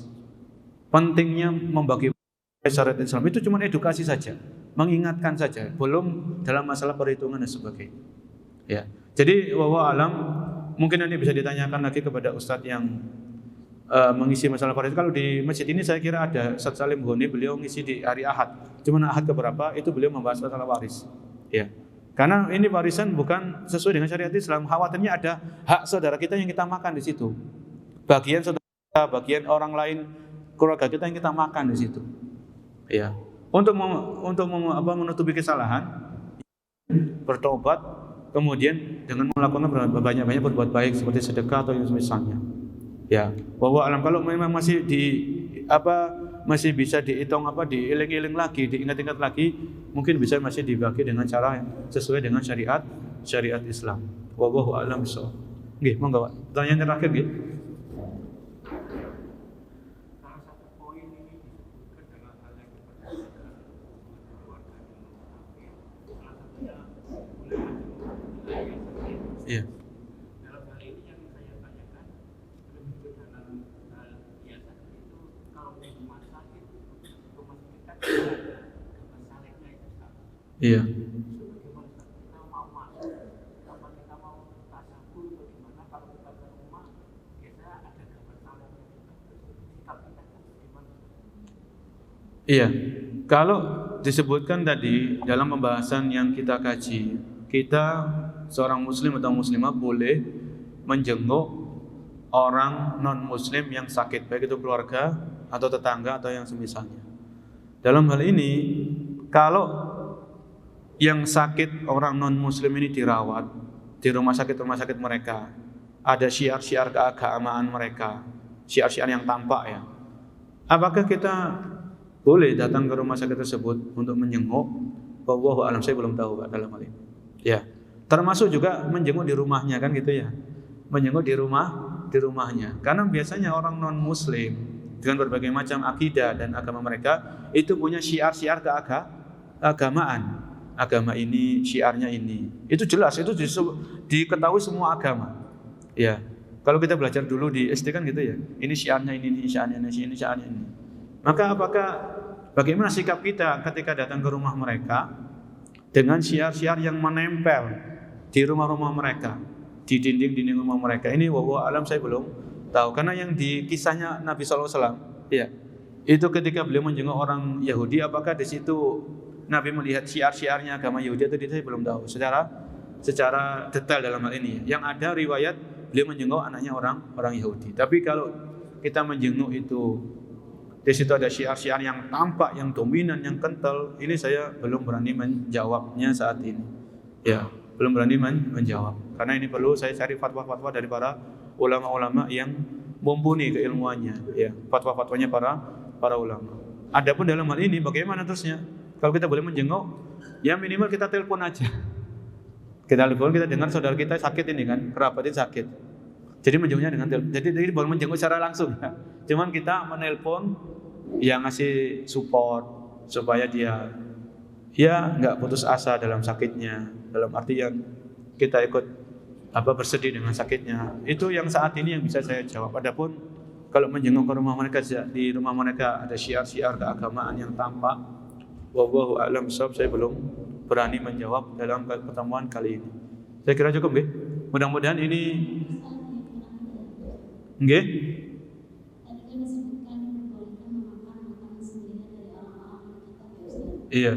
Pentingnya membagi syariat Islam itu cuma edukasi saja, mengingatkan saja, belum dalam masalah perhitungan dan sebagainya. Ya. Jadi wallahu alam, mungkin nanti bisa ditanyakan lagi kepada ustadz yang mengisi masalah waris. Kalau di masjid ini saya kira ada Ustadz Salim Ghoni, beliau ngisi di hari Ahad. Cuma Ahad keberapa itu beliau membahas masalah waris. Ya. Karena ini warisan bukan sesuai dengan syariat Islam. Khawatirnya ada hak saudara kita yang kita makan di situ. Bagian saudara, bagian orang lain, keluarga kita yang kita makan di situ. Ya. Untuk menutupi kesalahan, bertobat, kemudian dengan melakukan banyak-banyak berbuat baik seperti sedekah atau yang semisalnya. Ya, bahwa alam kalau memang masih masih bisa dihitung diiling-iling lagi, diingat-ingat lagi, mungkin bisa masih dibagi dengan cara yang sesuai dengan syariat Islam. Wallahu a'lam bishawab. Nggih, monggo Pak. Pertanyaan terakhir nggih. Iya. Iya. Iya, kalau disebutkan tadi dalam pembahasan yang kita kaji, kita seorang muslim atau muslimah boleh menjenguk orang non muslim yang sakit, baik itu keluarga atau tetangga atau yang semisalnya. Dalam hal ini, kalau yang sakit orang non muslim ini dirawat di rumah sakit mereka, ada syiar-syiar keagamaan mereka, syiar-syiar yang tampak ya, apakah kita boleh datang ke rumah sakit tersebut untuk menjenguk? Wallahu a'lam, saya belum tahu Pak dalam hal ini. Ya, termasuk juga menjenguk di rumahnya kan gitu ya. Menjenguk di rumahnya. Karena biasanya orang non muslim dengan berbagai macam akidah dan agama mereka itu punya syiar-syiar keagamaan. Agama ini syiarnya ini. Itu jelas, itu diketahui semua agama. Ya. Kalau kita belajar dulu di SD kan gitu ya. Ini syiarnya ini syiarnya ini. Maka bagaimana sikap kita ketika datang ke rumah mereka dengan syiar-syiar yang menempel di rumah-rumah mereka, di dinding-dinding rumah mereka? Ini wallahu alam, saya belum tahu. Karena yang di kisahnya Nabi SAW, ya, itu ketika beliau menjenguk orang Yahudi, apakah di situ Nabi melihat syiar-syiarnya agama Yahudi atau tidak, saya belum tahu secara detail dalam hal ini. Yang ada riwayat beliau menjenguk anaknya orang Yahudi. Tapi kalau kita menjenguk itu di situ ada syiar-syiar yang tampak, yang dominan, yang kental, ini saya belum berani menjawabnya saat ini. Ya, belum berani menjawab. Karena ini perlu saya cari fatwa-fatwa dari para ulama-ulama yang mumpuni keilmuannya, ya, fatwa-fatwanya para ulama. Adapun dalam hal ini bagaimana terusnya? Kalau kita boleh menjenguk, ya minimal kita telepon aja. Kita telepon, kita dengar saudara kita sakit ini kan, kerabatnya sakit. Jadi menjenguknya dengan telepon. Jadi boleh menjenguk secara langsung. Cuman kita menelpon yang ngasih support supaya dia ya nggak putus asa dalam sakitnya. Dalam artian kita ikut bersedih dengan sakitnya. Itu yang saat ini yang bisa saya jawab. Adapun kalau menjenguk ke rumah mereka, di rumah mereka ada syiar-syiar keagamaan yang tampak, wallahu a'lam bishawab, saya belum berani menjawab dalam pertemuan kali ini. Saya kira cukup, nggih. Mudah-mudahan ini nggih. Iya.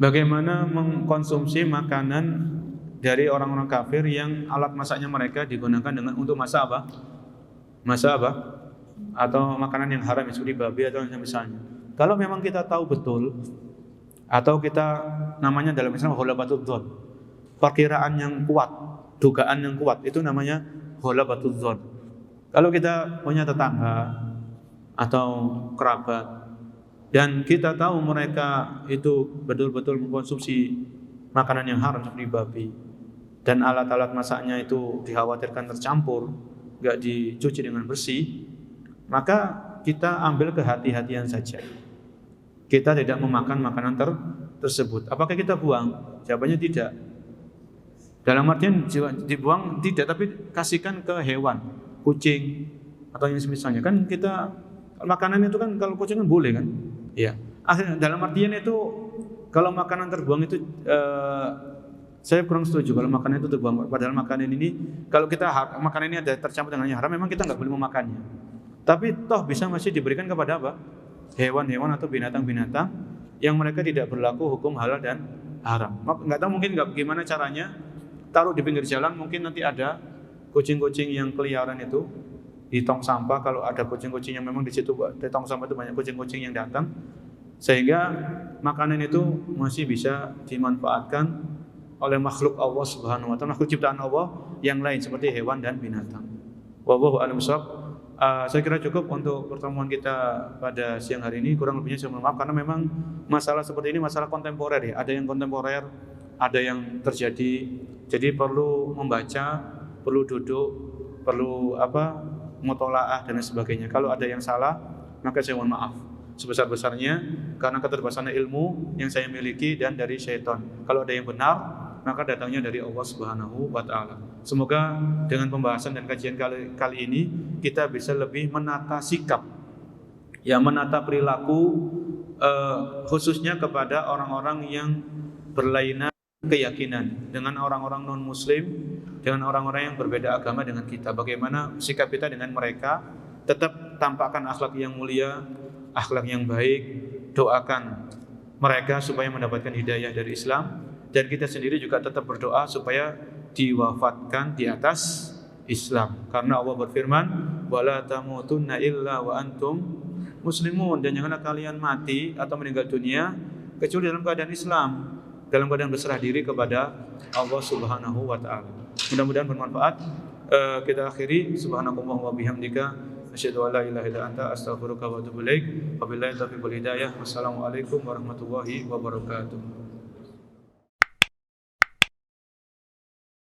Bagaimana mengkonsumsi makanan dari orang-orang kafir yang alat masaknya mereka digunakan untuk masak apa? Atau makanan yang haram seperti babi atau yang misalnya. Kalau memang kita tahu betul, atau kita namanya dalam Islam ghalabatul dzan, perkiraan yang kuat, dugaan yang kuat, itu namanya ghalabatul dzan. Kalau kita punya tetangga atau kerabat dan kita tahu mereka itu betul-betul mengkonsumsi makanan yang haram seperti babi dan alat-alat masaknya itu dikhawatirkan tercampur, enggak dicuci dengan bersih, maka kita ambil kehati-hatian saja. Kita tidak memakan makanan tersebut. Apakah kita buang? Jawabannya tidak. Dalam artian dibuang tidak, tapi kasihkan ke hewan, kucing atau yang semisalnya. Kan kita makanan itu kan kalau kucing kan boleh kan? Iya. Dalam artian itu kalau makanan terbuang itu saya kurang setuju kalau makanan itu terbuang. Padahal makanan ini kalau makanan ini ada tercampur dengan yang haram, memang kita nggak boleh memakannya. Tapi toh bisa masih diberikan kepada apa? Hewan-hewan atau binatang-binatang yang mereka tidak berlaku hukum halal dan haram. Nggak tahu mungkin gimana caranya, taruh di pinggir jalan, mungkin nanti ada kucing-kucing yang keliaran itu di tong sampah. Kalau ada kucing-kucing yang memang di situ di tong sampah itu banyak kucing-kucing yang datang, sehingga makanan itu masih bisa dimanfaatkan oleh makhluk Allah Subhanahu wa taala, makhluk ciptaan Allah yang lain seperti hewan dan binatang. Wallahu a'lam bishawab. Saya kira cukup untuk pertemuan kita pada siang hari ini. Kurang lebihnya saya mohon maaf karena memang masalah seperti ini masalah kontemporer ya. Ada yang kontemporer, ada yang terjadi. Jadi perlu membaca, perlu duduk, perlu mutolaah dan sebagainya. Kalau ada yang salah, maka saya mohon maaf sebesar-besarnya karena keterbatasan ilmu yang saya miliki dan dari syaitan. Kalau ada yang benar, maka datangnya dari Allah Subhanahu wa taala. Semoga dengan pembahasan dan kajian kali ini kita bisa lebih menata sikap, ya, menata perilaku khususnya kepada orang-orang yang berlainan keyakinan, dengan orang-orang non-muslim, dengan orang-orang yang berbeda agama dengan kita. Bagaimana sikap kita dengan mereka? Tetap tampakkan akhlak yang mulia, akhlak yang baik, doakan mereka supaya mendapatkan hidayah dari Islam, dan kita sendiri juga tetap berdoa supaya diwafatkan di atas Islam. Karena Allah berfirman, wala tamutunna illa wa antum muslimun, dan janganlah kalian mati atau meninggal dunia kecuali dalam keadaan Islam, dalam keadaan berserah diri kepada Allah Subhanahu wa taala. Mudah-mudahan bermanfaat. Kita akhiri, subhanakallahumma wa bihamdika asyhadu an la ilaha illa anta astaghfiruka wa atubu ilaik. Wabillahi taufiq wal hidayah. Wassalamualaikum warahmatullahi wabarakatuh.